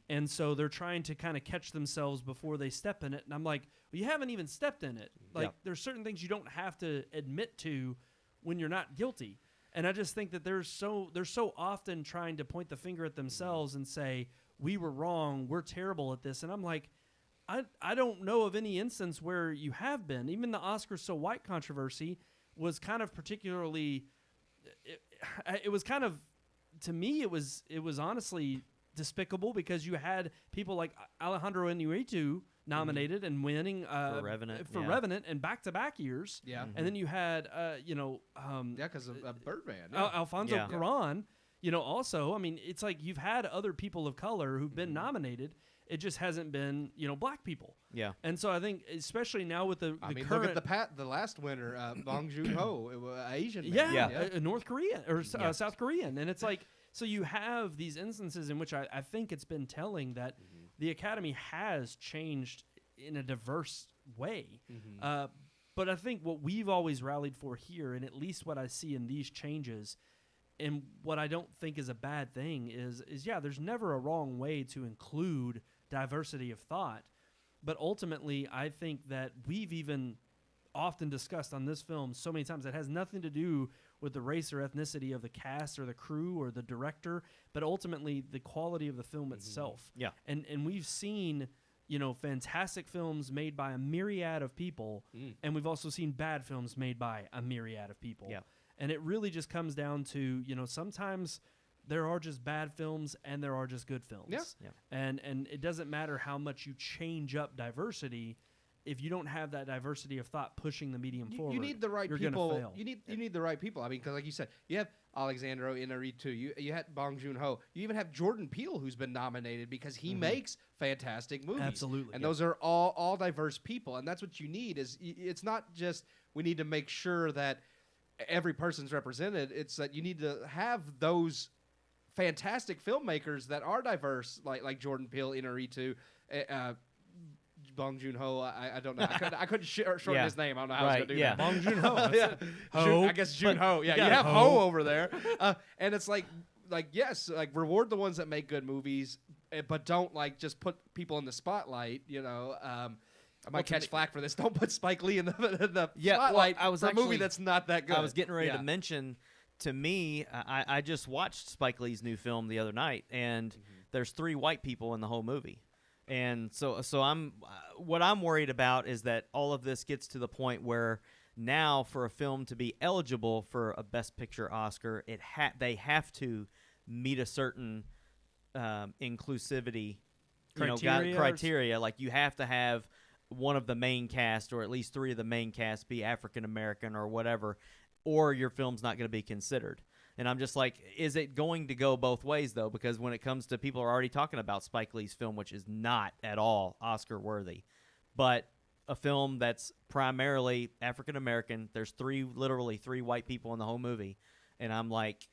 and so they're trying to kind of catch themselves before they step in it. And I'm like, well, you haven't even stepped in it. Like, there's certain things you don't have to admit to when you're not guilty. And I just think that they're so often trying to point the finger at themselves and say, we were wrong, we're terrible at this. And I'm like, I don't know of any instance where you have been. Even the Oscars So White controversy was kind of particularly, it was kind of, to me, it was honestly despicable because you had people like Alejandro Inarritu nominated and winning for Revenant in back-to-back years. Yeah. And then you had, because of Birdman. Alfonso Cuarón, also, I mean, it's like you've had other people of color who've been nominated. It just hasn't been, black people. Yeah. And so I think, especially now with the current... look at the last winner, Bong Joon-ho, Asian man. Yeah. North Korean or South Korean. And it's like, so you have these instances in which I think it's been telling that the Academy has changed in a diverse way. But I think what we've always rallied for here, and at least what I see in these changes, and what I don't think is a bad thing is there's never a wrong way to include diversity of thought. But ultimately, I think that we've even often discussed on this film so many times that has nothing to do with the race or ethnicity of the cast or the crew or the director, but ultimately the quality of the film itself. Yeah. And we've seen, fantastic films made by a myriad of people, and we've also seen bad films made by a myriad of people. Yeah. And it really just comes down to, sometimes there are just bad films and there are just good films. Yeah. And it doesn't matter how much you change up diversity. If you don't have that diversity of thought pushing the medium forward, you need the right you're people. Gonna fail. You need the right people. I mean, because like you said, you have Alexandro Inarritu, you had Bong Joon-ho, you even have Jordan Peele, who's been nominated because he makes fantastic movies. Absolutely, and those are all diverse people, and that's what you need. It's not just we need to make sure that every person's represented. It's that you need to have those fantastic filmmakers that are diverse, like Jordan Peele, Inarritu, Bong Joon-ho. I don't know. I couldn't shorten his name. I don't know how I was going to do that. Bong Joon-ho. I guess Joon-ho. Yeah, you have Ho over there. And it's like yes, like reward the ones that make good movies, but don't just put people in the spotlight. I might catch flack for this. Don't put Spike Lee in the spotlight for a movie that's not that good. I was getting ready to mention, to me, I just watched Spike Lee's new film the other night, and there's 3 white people in the whole movie. And so what I'm worried about is that all of this gets to the point where now for a film to be eligible for a Best Picture Oscar, they have to meet a certain inclusivity criteria. Like you have to have one of the main cast or at least 3 of the main cast be African American or whatever, or your film's not going to be considered. And I'm just like, is it going to go both ways, though? Because when it comes to people are already talking about Spike Lee's film, which is not at all Oscar worthy, but a film that's primarily African American, there's literally three white people in the whole movie. And I'm like,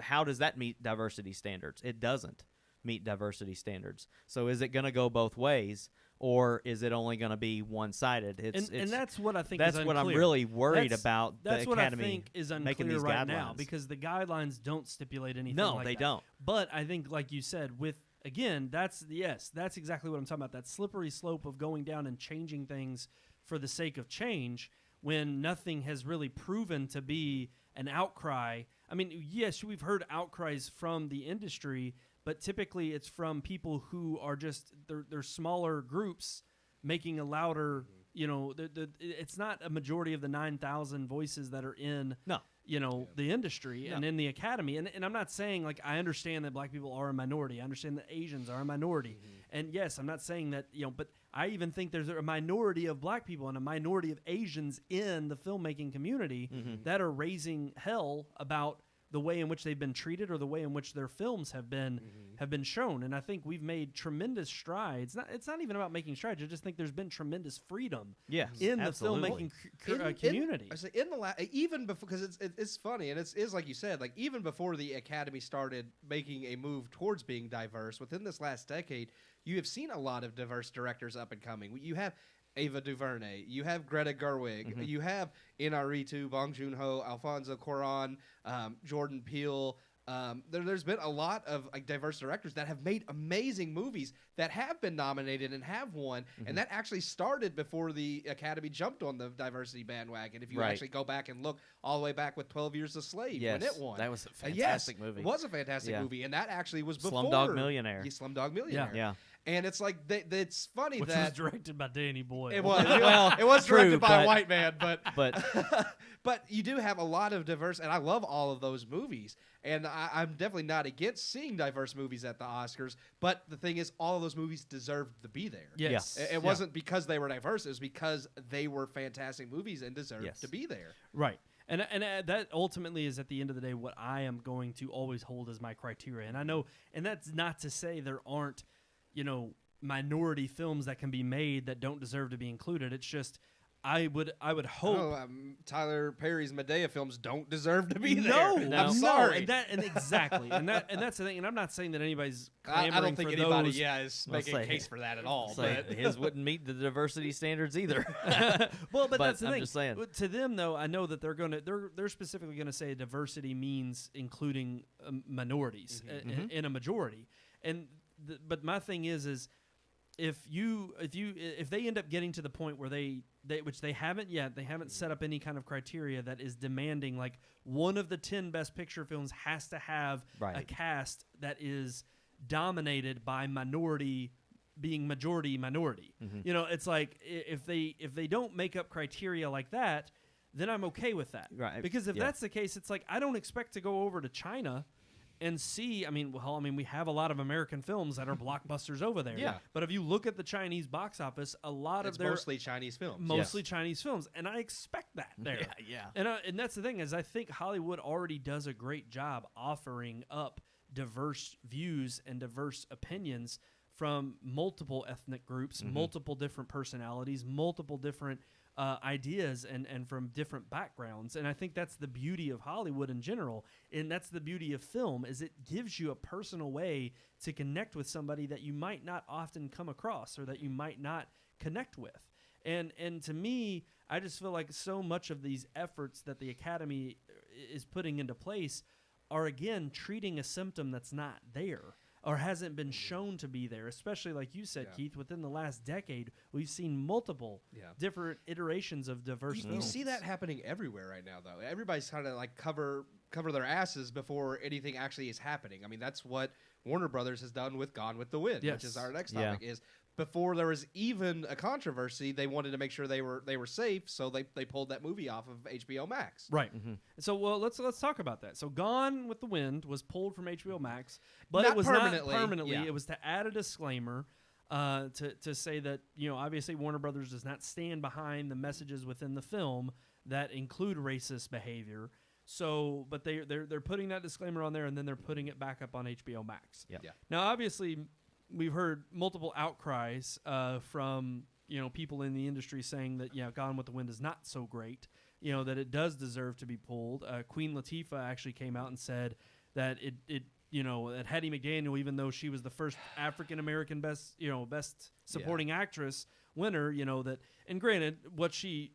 how does that meet diversity standards? It doesn't meet diversity standards. So is it going to go both ways? Or is it only going to be one-sided? And that's what I think. That's is what I'm really worried about. That's the what Academy I think is unclear making these right guidelines. now because the guidelines don't stipulate anything. No, like they that. don't. But I think, like you said, that's exactly what I'm talking about. That slippery slope of going down and changing things for the sake of change when nothing has really proven to be an outcry. I mean, yes, we've heard outcries from the industry. But typically, it's from people who are just they're smaller groups making a louder. It's not a majority of the 9,000 voices that are in the industry and in the Academy. And I'm not saying I understand that black people are a minority. I understand that Asians are a minority. And yes, I'm not saying that but I even think there's a minority of black people and a minority of Asians in the filmmaking community that are raising hell about the way in which they've been treated or the way in which their films have been shown. And I think we've made tremendous strides. It's not even about making strides. I just think there's been tremendous freedom in absolutely. the filmmaking community. I say in the even before, because it's funny, and it's like you said, like even before the Academy started making a move towards being diverse, within this last decade, you have seen a lot of diverse directors up and coming. You have Ava DuVernay, you have Greta Gerwig, you have NRE2, Bong Joon-ho, Alfonso Cuarón, Jordan Peele. There's been a lot of diverse directors that have made amazing movies that have been nominated and have won, and that actually started before the Academy jumped on the diversity bandwagon. If you actually go back and look all the way back with 12 Years a Slave when it won. That was a fantastic movie. It was a fantastic movie, and that actually was before Slumdog Millionaire. Slumdog Millionaire. Yeah. And it's like it's funny which that was directed by Danny Boyle. It was. Well, it was directed true, by a white man, but but you do have a lot of diverse, and I love all of those movies. And I'm definitely not against seeing diverse movies at the Oscars. But the thing is, all of those movies deserved to be there. Yes. It wasn't because they were diverse. It was because they were fantastic movies and deserved to be there. Right. And that ultimately is, at the end of the day, what I am going to always hold as my criteria. And I know, and that's not to say there aren't, minority films that can be made that don't deserve to be included. It's just I would hope Tyler Perry's Medea films don't deserve to be no, there. I'm sorry. And exactly. and that's the thing. And I'm not saying that anybody's clamoring I don't think for anybody those. is making a case for that at all. But his wouldn't meet the diversity standards either. Well, but that's the I'm thing. Just saying. To them, though, I know that they're specifically going to say diversity means including minorities in a majority. And but my thing is if they end up getting to the point where they which they haven't yet, they haven't set up any kind of criteria that is demanding like one of the 10 best picture films has to have a cast that is dominated by minority being majority minority. It's like if they don't make up criteria like that, then I'm okay with that. Right. Because if that's the case, it's like I don't expect to go over to China and see, we have a lot of American films that are blockbusters over there. Yeah. But if you look at the Chinese box office, a lot of their mostly Chinese films. Chinese films, and I expect that there. Yeah. And that's the thing is, I think Hollywood already does a great job offering up diverse views and diverse opinions from multiple ethnic groups, multiple different personalities, multiple different ideas and from different backgrounds. And I think that's the beauty of Hollywood in general, and that's the beauty of film, is it gives you a personal way to connect with somebody that you might not often come across or that you might not connect with. And to me, I just feel like so much of these efforts that the Academy is putting into place are, again, treating a symptom that's not there or hasn't been shown to be there, especially like you said, Keith, within the last decade, we've seen multiple different iterations of diverse films. You see that happening everywhere right now, though. Everybody's trying to like cover their asses before anything actually is happening. I mean, that's what Warner Brothers has done with Gone with the Wind, which is our next topic, is before there was even a controversy, they wanted to make sure they were safe, so they pulled that movie off of HBO Max. Right. So let's talk about that. So Gone with the Wind was pulled from HBO Max, but Not it was permanently. not permanently. Yeah. It was to add a disclaimer to say that obviously Warner Brothers does not stand behind the messages within the film that include racist behavior. So, but they're putting that disclaimer on there, and then they're putting it back up on HBO Max. Yeah. Now, obviously, we've heard multiple outcries from people in the industry saying that Gone with the Wind is not so great. That it does deserve to be pulled. Queen Latifah actually came out and said that that Hattie McDaniel, even though she was the first African American best supporting actress winner, that, and granted, what she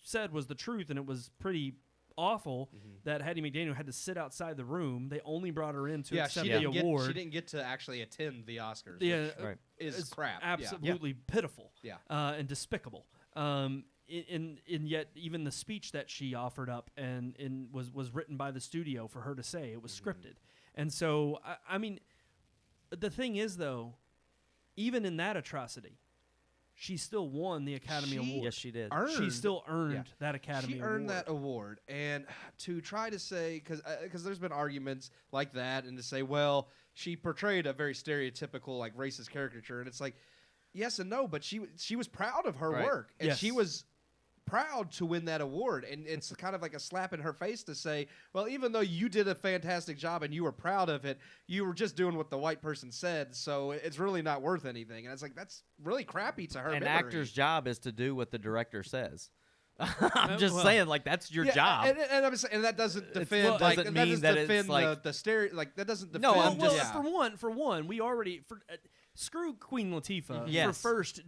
said was the truth, and it was pretty awful that Hattie McDaniel had to sit outside the room. They only brought her in to accept the award. She didn't get to actually attend the Oscars. Yeah, which is crap. Absolutely pitiful. Yeah. And despicable. And yet even the speech that she offered up and was written by the studio for her to say, it was scripted. And so I mean, the thing is though, even in that atrocity, she still won the Academy Award. Yes, she did. She still earned that Academy Award. She earned that award. And to try to say, because there's been arguments like that, and to say, well, she portrayed a very stereotypical, like, racist caricature. And it's like, yes and no, but she was proud of her work. And she was proud to win that award. And it's kind of like a slap in her face to say, well, even though you did a fantastic job and you were proud of it, you were just doing what the white person said, so it's really not worth anything. And it's like, that's really crappy to her An memory. actor's job is to do what the director says. I'm just saying, like, that's your job. And I'm saying, and that doesn't defend. Well, like, doesn't that mean doesn't that defend it's like the stereo. Like that doesn't defend. No, I'm Well, just for one, we already screw Queen Latifah Yes. for first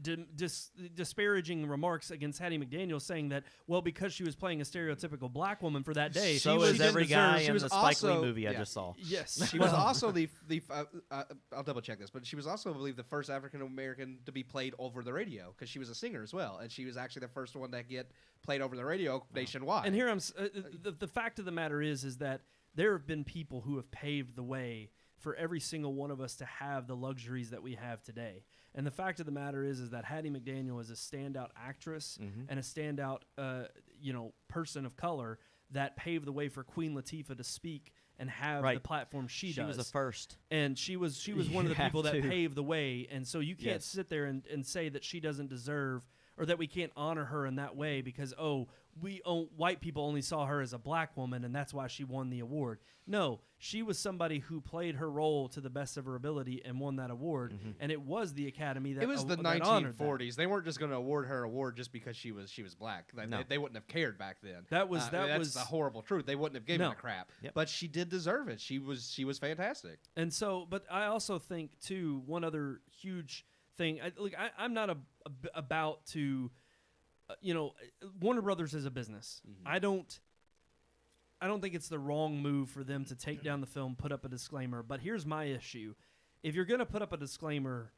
disparaging remarks against Hattie McDaniel, saying that because she was playing a stereotypical black woman for that day, so she is every guy in the Spike Lee also- movie I yeah. just saw. Yes, She was also the I'll double check this, but she was also, I believe, the first African American to be played over the radio because she was a singer as well, and she was actually the first one to get played over the radio nationwide. And here the fact of the matter is that there have been people who have paved the way for every single one of us to have the luxuries that we have today. And the fact of the matter is that Hattie McDaniel is a standout actress and a standout, person of color that paved the way for Queen Latifah to speak and have the platform she does. She was the first. And she was one of the You people have that to. paved the way. And so you can't sit there and say that she doesn't deserve, or that we can't honor her in that way because, white people only saw her as a black woman and that's why she won the award. No, she was somebody who played her role to the best of her ability and won that award. And it was the Academy that it was the that honored 1940s. that. They weren't just going to award her an award just because she was black. They wouldn't have cared back then. That's the horrible truth. They wouldn't have given a crap. Yep. But she did deserve it. She was fantastic. And so, but I also think too, one other huge thing. I'm not about to, Warner Brothers is a business. I don't think it's the wrong move for them to take down the film, put up a disclaimer. But here's my issue: if you're going to put up a disclaimer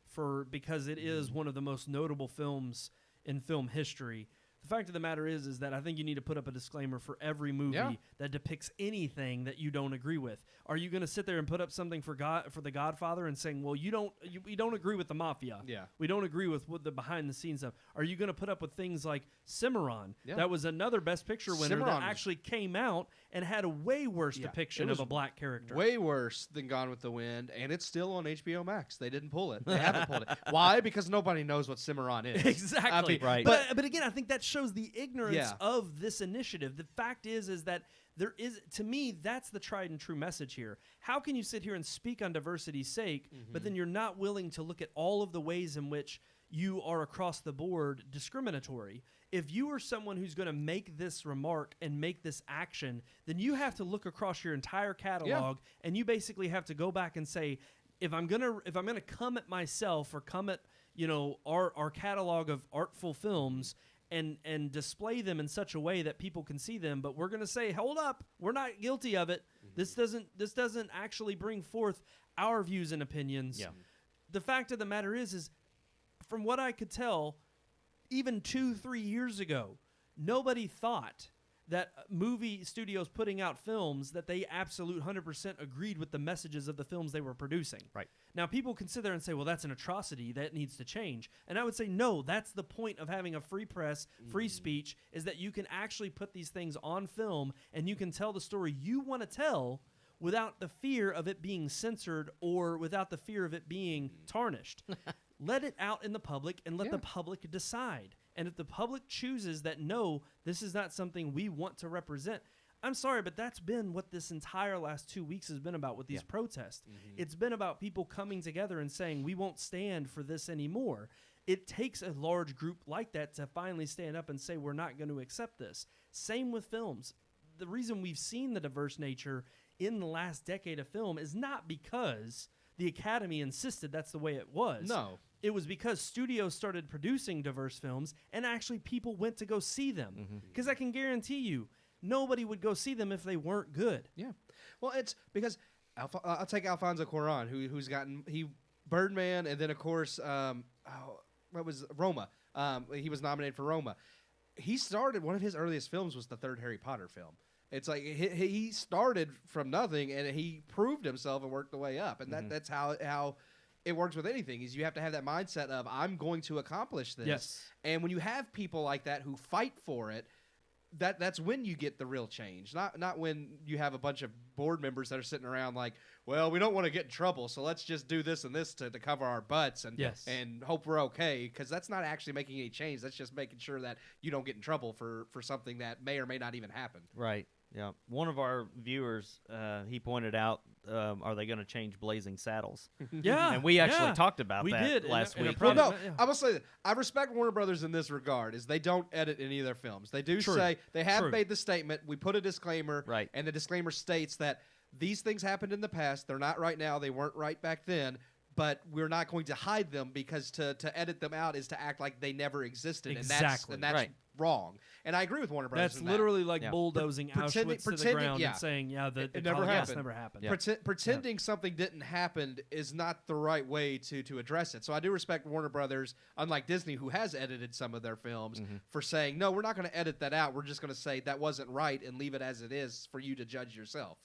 because it is one of the most notable films in film history. The fact of the matter is that I think you need to put up a disclaimer for every movie that depicts anything that you don't agree with. Are you going to sit there and put up something for The Godfather and saying, well, you don't agree with the mafia. Yeah. We don't agree with what the behind the scenes stuff. Are you going to put up with things like Cimarron? Yeah. That was another Best Picture winner that actually came out and had a way worse depiction of a black character. Way worse than Gone with the Wind, and it's still on HBO Max. They didn't pull it. They haven't pulled it. Why? Because nobody knows what Cimarron is. Exactly. Right. But again, I think that shows the ignorance of this initiative. The fact is that there is, to me, that's the tried and true message here. How can you sit here and speak on diversity's sake, but then you're not willing to look at all of the ways in which you are across the board discriminatory? If you are someone who's going to make this remark and make this action, then you have to look across your entire catalog and you basically have to go back and say, if I'm gonna come at myself or come at our catalog of artful films and display them in such a way that people can see them, but we're going to say, hold up, we're not guilty of it. This doesn't actually bring forth our views and opinions. Yeah. The fact of the matter is from what I could tell, even 2-3 years ago, nobody thought that movie studios putting out films that they absolute 100% agreed with the messages of the films they were producing. Right. Now, people can sit there and say, well, that's an atrocity. That needs to change. And I would say, no, that's the point of having a free press, free speech, is that you can actually put these things on film and you can tell the story you want to tell without the fear of it being censored or without the fear of it being tarnished. Let it out in the public and let the public decide. And if the public chooses that, no, this is not something we want to represent, I'm sorry, but that's been what this entire last 2 weeks has been about with these protests. It's been about people coming together and saying, we won't stand for this anymore. It takes a large group like that to finally stand up and say, we're not going to accept this. Same with films. The reason we've seen the diverse nature in the last decade of film is not because the Academy insisted that's the way it was. No. It was because studios started producing diverse films and actually people went to go see them. Because I can guarantee you, nobody would go see them if they weren't good. Yeah. Well, it's because I'll take Alfonso Cuarón, who's gotten Birdman, and then of course what was Roma. He was nominated for Roma. He started, one of his earliest films was the third Harry Potter film. It's like he started from nothing and he proved himself and worked the way up, and that's how it works with anything. Is you have to have that mindset of, I'm going to accomplish this. Yes. And when you have people like that who fight for it, that's when you get the real change. Not when you have a bunch of board members that are sitting around like, well, we don't want to get in trouble, so let's just do this and this to cover our butts and hope we're okay, because that's not actually making any change. That's just making sure that you don't get in trouble for something that may or may not even happen. Right. Yeah. One of our viewers, he pointed out, are they going to change Blazing Saddles? Yeah. And we actually talked about that did last week. Well, no, I will say that I respect Warner Brothers in this regard, is they don't edit any of their films. They do say, they have made the statement, we put a disclaimer, and the disclaimer states that these things happened in the past, they're not right now, they weren't right back then, but we're not going to hide them, because to edit them out is to act like they never existed. Exactly. And that's wrong. And I agree with Warner Brothers. That's literally like bulldozing Auschwitz to the ground and saying, the never happened. Never happened. Yeah. Pretending something didn't happen is not the right way to address it. So I do respect Warner Brothers, unlike Disney, who has edited some of their films, for saying, no, we're not going to edit that out. We're just going to say that wasn't right and leave it as it is for you to judge yourself.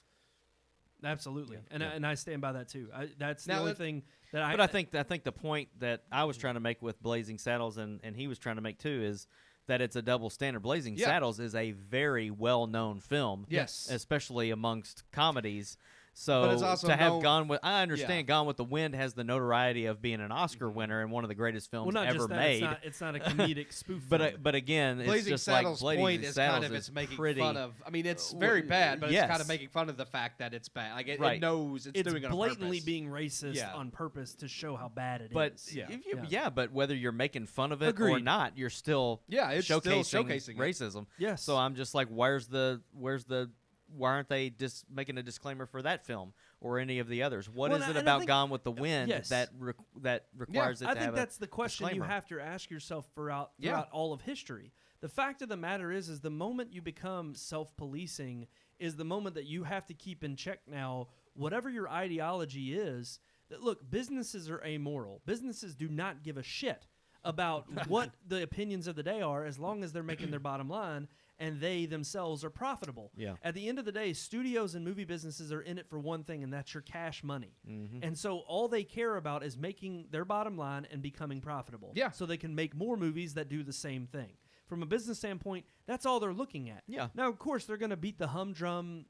Absolutely, and I stand by that too. That's the only thing that I. But I think the point that I was trying to make with Blazing Saddles and he was trying to make too is that it's a double standard. Blazing Saddles is a very well-known film, especially amongst comedies. So but it's also to have I understand Gone with the Wind has the notoriety of being an Oscar winner and one of the greatest films ever made. It's not a comedic spoof. But again, Blazing it's just Saddles' like Blazing point is Saddles kind of it's making pretty, fun of. I mean, it's very bad, but it's kind of making fun of the fact that it's bad. Like it knows it's doing it on purpose. Blatantly being racist on purpose to show how bad it is. But whether you're making fun of it or not, you're still it's showcasing still showcasing racism. Yes. So I'm just like, why aren't they making a disclaimer for that film or any of the others? What is it about Gone with the Wind that requires it to have a disclaimer? I think that's the question you have to ask yourself throughout all of history. The fact of the matter is the moment you become self-policing is the moment that you have to keep in check now whatever your ideology is. That look, businesses are amoral. Businesses do not give a shit about what the opinions of the day are as long as they're making their bottom line and they themselves are profitable. Yeah. At the end of the day, studios and movie businesses are in it for one thing, and that's your cash money. And so all they care about is making their bottom line and becoming profitable. Yeah. So they can make more movies that do the same thing. From a business standpoint, that's all they're looking at. Yeah. Now, of course, they're going to beat the humdrum,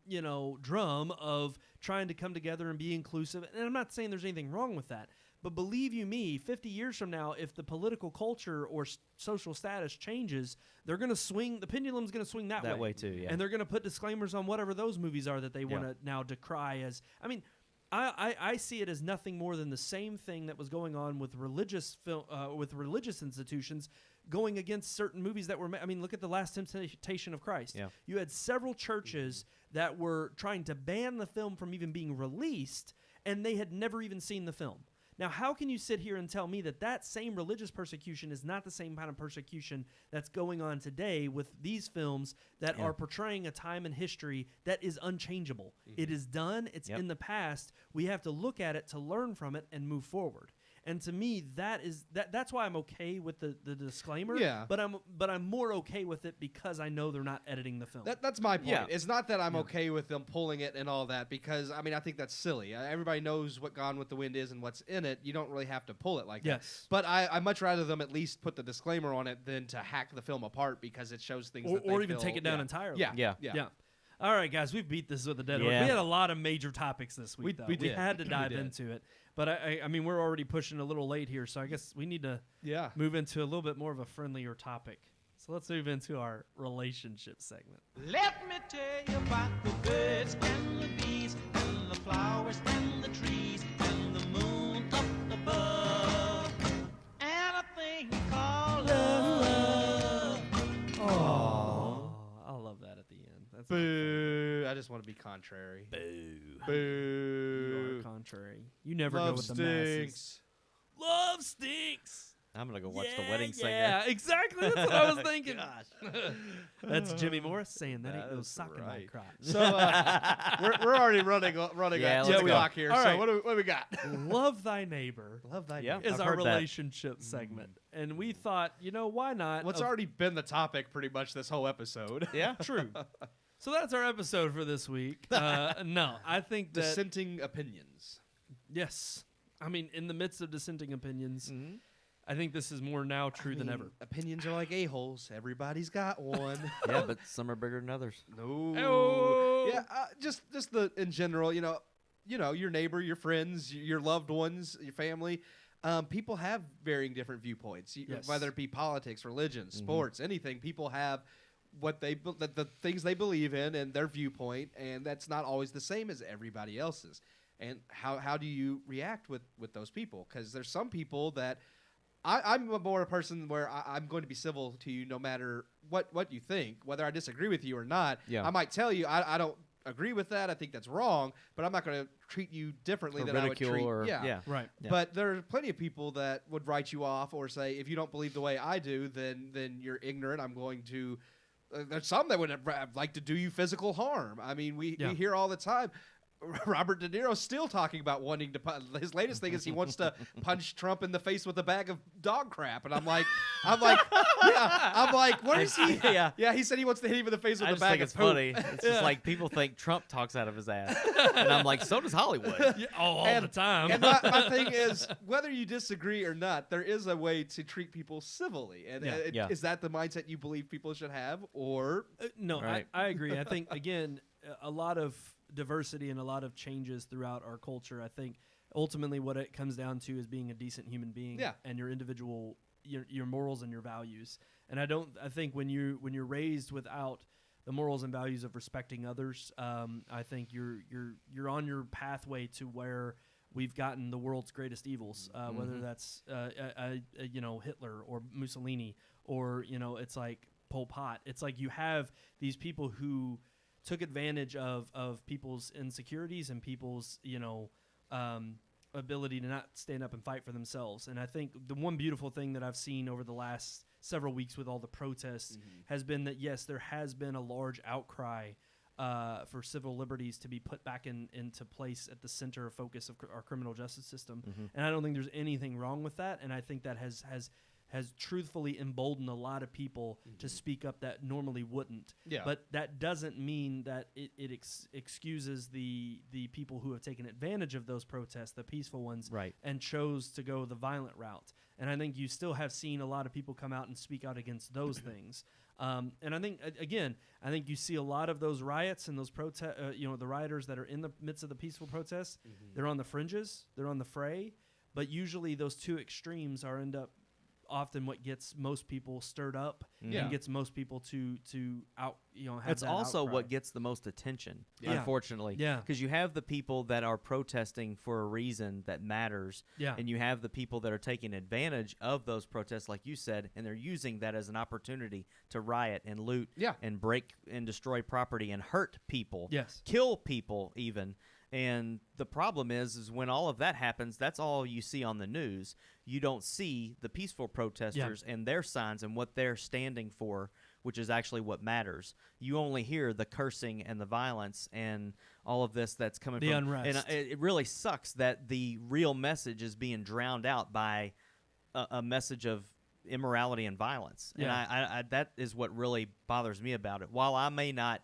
drum of trying to come together and be inclusive. And I'm not saying there's anything wrong with that. But believe you me, 50 years from now, if the political culture or social status changes, they're going to swing. The pendulum's going to swing that way too. Yeah. And they're going to put disclaimers on whatever those movies are that they want to now decry as. I mean, I see it as nothing more than the same thing that was going on with religious institutions going against certain movies that were. I mean, look at The Last Temptation of Christ. Yeah. You had several churches that were trying to ban the film from even being released, and they had never even seen the film. Now, how can you sit here and tell me that same religious persecution is not the same kind of persecution that's going on today with these films that are portraying a time in history that is unchangeable? It is done. It's in the past. We have to look at it to learn from it and move forward. And to me, that's why I'm okay with the disclaimer. Yeah. But I'm more okay with it because I know they're not editing the film. That's my point. Yeah. It's not that I'm okay with them pulling it and all that, because I mean I think that's silly. Everybody knows what Gone with the Wind is and what's in it. You don't really have to pull it like that. But I much rather them at least put the disclaimer on it than to hack the film apart because it shows things or even take it down entirely. Yeah. All right, guys, we've beat this with a dead horse. We had a lot of major topics this week, though. We had to dive into it. But, I mean, we're already pushing a little late here, so I guess we need to move into a little bit more of a friendlier topic. So let's move into our relationship segment. Let me tell you about the birds and the bees and the flowers and the trees and the moon up above and a thing called love. Oh, I love that at the end. That's boo. I just want to be contrary. Boo. Boo. You are contrary. You never Love go with stinks. the masses. Love stinks. I'm going to go watch the wedding singer. Yeah, exactly. That's what I was thinking. That's Jimmy Morris saying that ain't no sock in my crotch. So we're already running on the clock here. All so right. what do we got? Love Thy Neighbor. Love Thy Neighbor. Is our relationship segment. And we thought, why not? What's already been the topic pretty much this whole episode. Yeah, true. So that's our episode for this week. No, I think that... Dissenting opinions. Yes. I mean, in the midst of dissenting opinions, I think this is more now true than ever. Opinions are like a-holes. Everybody's got one. Yeah, but some are bigger than others. No. Oh. Yeah, just in general, your neighbor, your friends, your loved ones, your family. People have varying different viewpoints, Yes. whether it be politics, religion, sports, anything. People have the things they believe in and their viewpoint, and that's not always the same as everybody else's. And how do you react with those people? Because there's some people that I'm more a person where I'm going to be civil to you no matter what you think, whether I disagree with you or not. Yeah. I might tell you I don't agree with that. I think that's wrong, but I'm not going to treat you differently Or than I would ridicule treat. or- yeah. Right. Yeah. But there are plenty of people that would write you off or say, if you don't believe the way I do, then you're ignorant. I'm going to. There's some that would like to do you physical harm. I mean, we hear all the time. Robert De Niro's still talking about wanting to. His latest thing is he wants to punch Trump in the face with a bag of dog crap, and I'm like, where is he? Yeah. Yeah, he said he wants to hit him in the face with I a just bag think of it's poop. funny. It's just like people think Trump talks out of his ass, and I'm like, so does Hollywood. Yeah, all the time. And my thing is, whether you disagree or not, there is a way to treat people civilly. And Yeah. is that the mindset you believe people should have? Or No, Right. I agree. I think, again, a lot of diversity and a lot of changes throughout our culture. I think ultimately what it comes down to is being a decent human being and your individual, your morals and your values. And I think when you're raised without the morals and values of respecting others, I think you're on your pathway to where we've gotten the world's greatest evils, whether that's Hitler or Mussolini or it's like Pol Pot. It's like you have these people who took advantage of people's insecurities and people's ability to not stand up and fight for themselves. And I think the one beautiful thing that I've seen over the last several weeks with all the protests has been that yes, there has been a large outcry for civil liberties to be put back into place at the center of focus of our criminal justice system. And I don't think there's anything wrong with that. And I think that has truthfully emboldened a lot of people to speak up that normally wouldn't. Yeah. But that doesn't mean that it excuses the people who have taken advantage of those protests, the peaceful ones, Right. and chose to go the violent route. And I think you still have seen a lot of people come out and speak out against those things. And I think, again, you see a lot of those riots and those the rioters that are in the midst of the peaceful protests, they're on the fringes, they're on the fray, but usually those two extremes end up often what gets most people stirred up and gets most people to have It's that also outcry. what gets the most attention, Yeah. unfortunately. Yeah. Because you have the people that are protesting for a reason that matters, Yeah. and you have the people that are taking advantage of those protests, like you said, and they're using that as an opportunity to riot and loot and break and destroy property and hurt people, Yes. kill people even. And the problem is when all of that happens, that's all you see on the news. You don't see the peaceful protesters and their signs and what they're standing for, which is actually what matters. You only hear the cursing and the violence and all of this that's coming The from unrest. And it really sucks that the real message is being drowned out by a message of immorality and violence. Yeah. And I that is what really bothers me about it. While I may not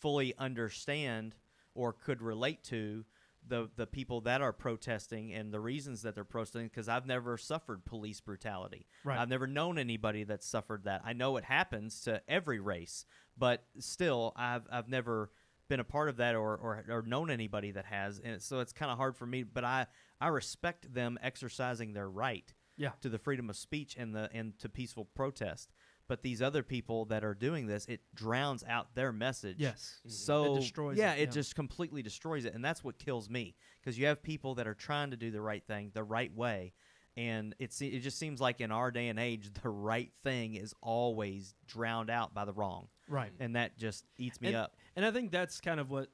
fully understand or could relate to the people that are protesting and the reasons that they're protesting, because I've never suffered police brutality. Right. I've never known anybody that's suffered that. I know it happens to every race, but still, I've never been a part of that or known anybody that has, and so it's kind of hard for me. But I respect them exercising their right to the freedom of speech and to peaceful protest. But these other people that are doing this, it drowns out their message. Yes. So It destroys yeah, it, it just completely destroys it, and that's what kills me. Because you have people that are trying to do the right thing the right way, and it just seems like in our day and age, the right thing is always drowned out by the wrong. Right. And that just eats me up. And I think that's kind of what,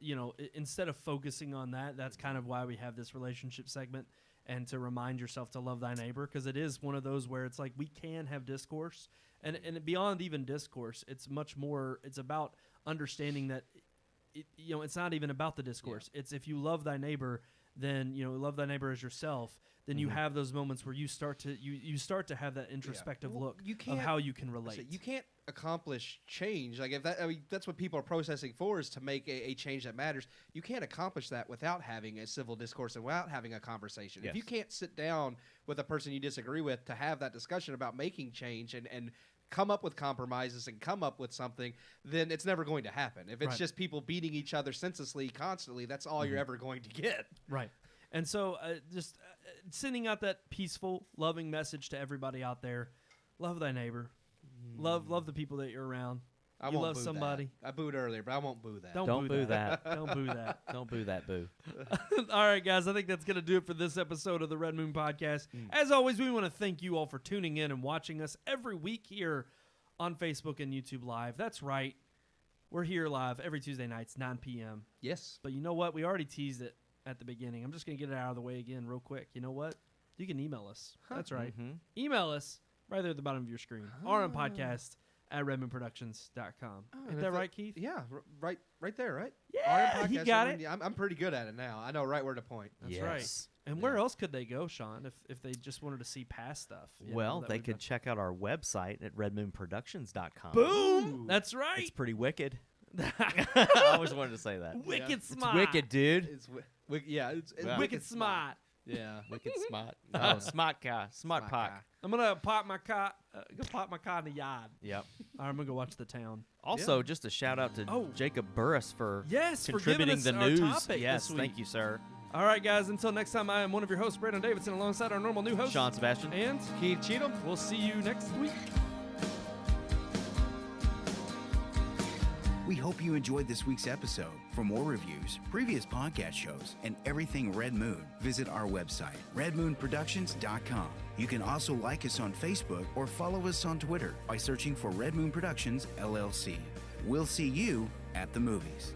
instead of focusing on that, that's kind of why we have this relationship segment, and to remind yourself to love thy neighbor, because it is one of those where it's like we can have discourse, and beyond even discourse, it's much more, it's about understanding that it's not even about the discourse. It's if you love thy neighbor, then love thy neighbor as yourself. Then you have those moments where you start to have that introspective look of how you can relate. You can't accomplish change. Like that's what people are processing for, is to make a change that matters. You can't accomplish that without having a civil discourse and without having a conversation. Yes. If you can't sit down with a person you disagree with to have that discussion about making change and come up with compromises and come up with something, then it's never going to happen. If it's just people beating each other senselessly constantly, that's all you're ever going to get. Right. And so just sending out that peaceful, loving message to everybody out there. Love thy neighbor. Love the people that you're around. I you won't love boo somebody. That. I booed earlier, but I won't boo that. Don't boo that. Don't boo that. Don't boo that, boo. All right, guys. I think that's going to do it for this episode of the Red Moon Podcast. As always, we want to thank you all for tuning in and watching us every week here on Facebook and YouTube Live. That's right. We're here live every Tuesday nights, 9 p.m. Yes. But you know what? We already teased it at the beginning. I'm just going to get it out of the way again real quick. You know what? You can email us. That's right. Email us right there at the bottom of your screen. rmpodcast@redmoonproductions.com. Is that right, Keith? Yeah, right there, right? Yeah, he got it. I'm pretty good at it now. I know right where to point. That's right. And where else could they go, Sean, if they just wanted to see past stuff? Well, they could check out our website at redmoonproductions.com. Boom! That's right. It's pretty wicked. I always wanted to say that. Wicked It's smart. wicked, dude. It's Wicked smart. Yeah, Wicked smart. Oh, smart guy. Smart pock. I'm gonna pop my car in the yard. Yep. All right, I'm gonna go watch The Town. Also, just a shout out to Jacob Burris for Yes, for contributing giving us the our news. topic Yes, this week. thank you, sir. All right, guys. Until next time, I am one of your hosts, Brandon Davidson, alongside our normal new host, Sean Sebastian. and Keith Cheatham. we'll see you next week. We hope you enjoyed this week's episode. For more reviews, previous podcast shows, and everything Red Moon, visit our website, redmoonproductions.com. You can also like us on Facebook or follow us on Twitter by searching for Red Moon Productions, LLC. We'll see you at the movies.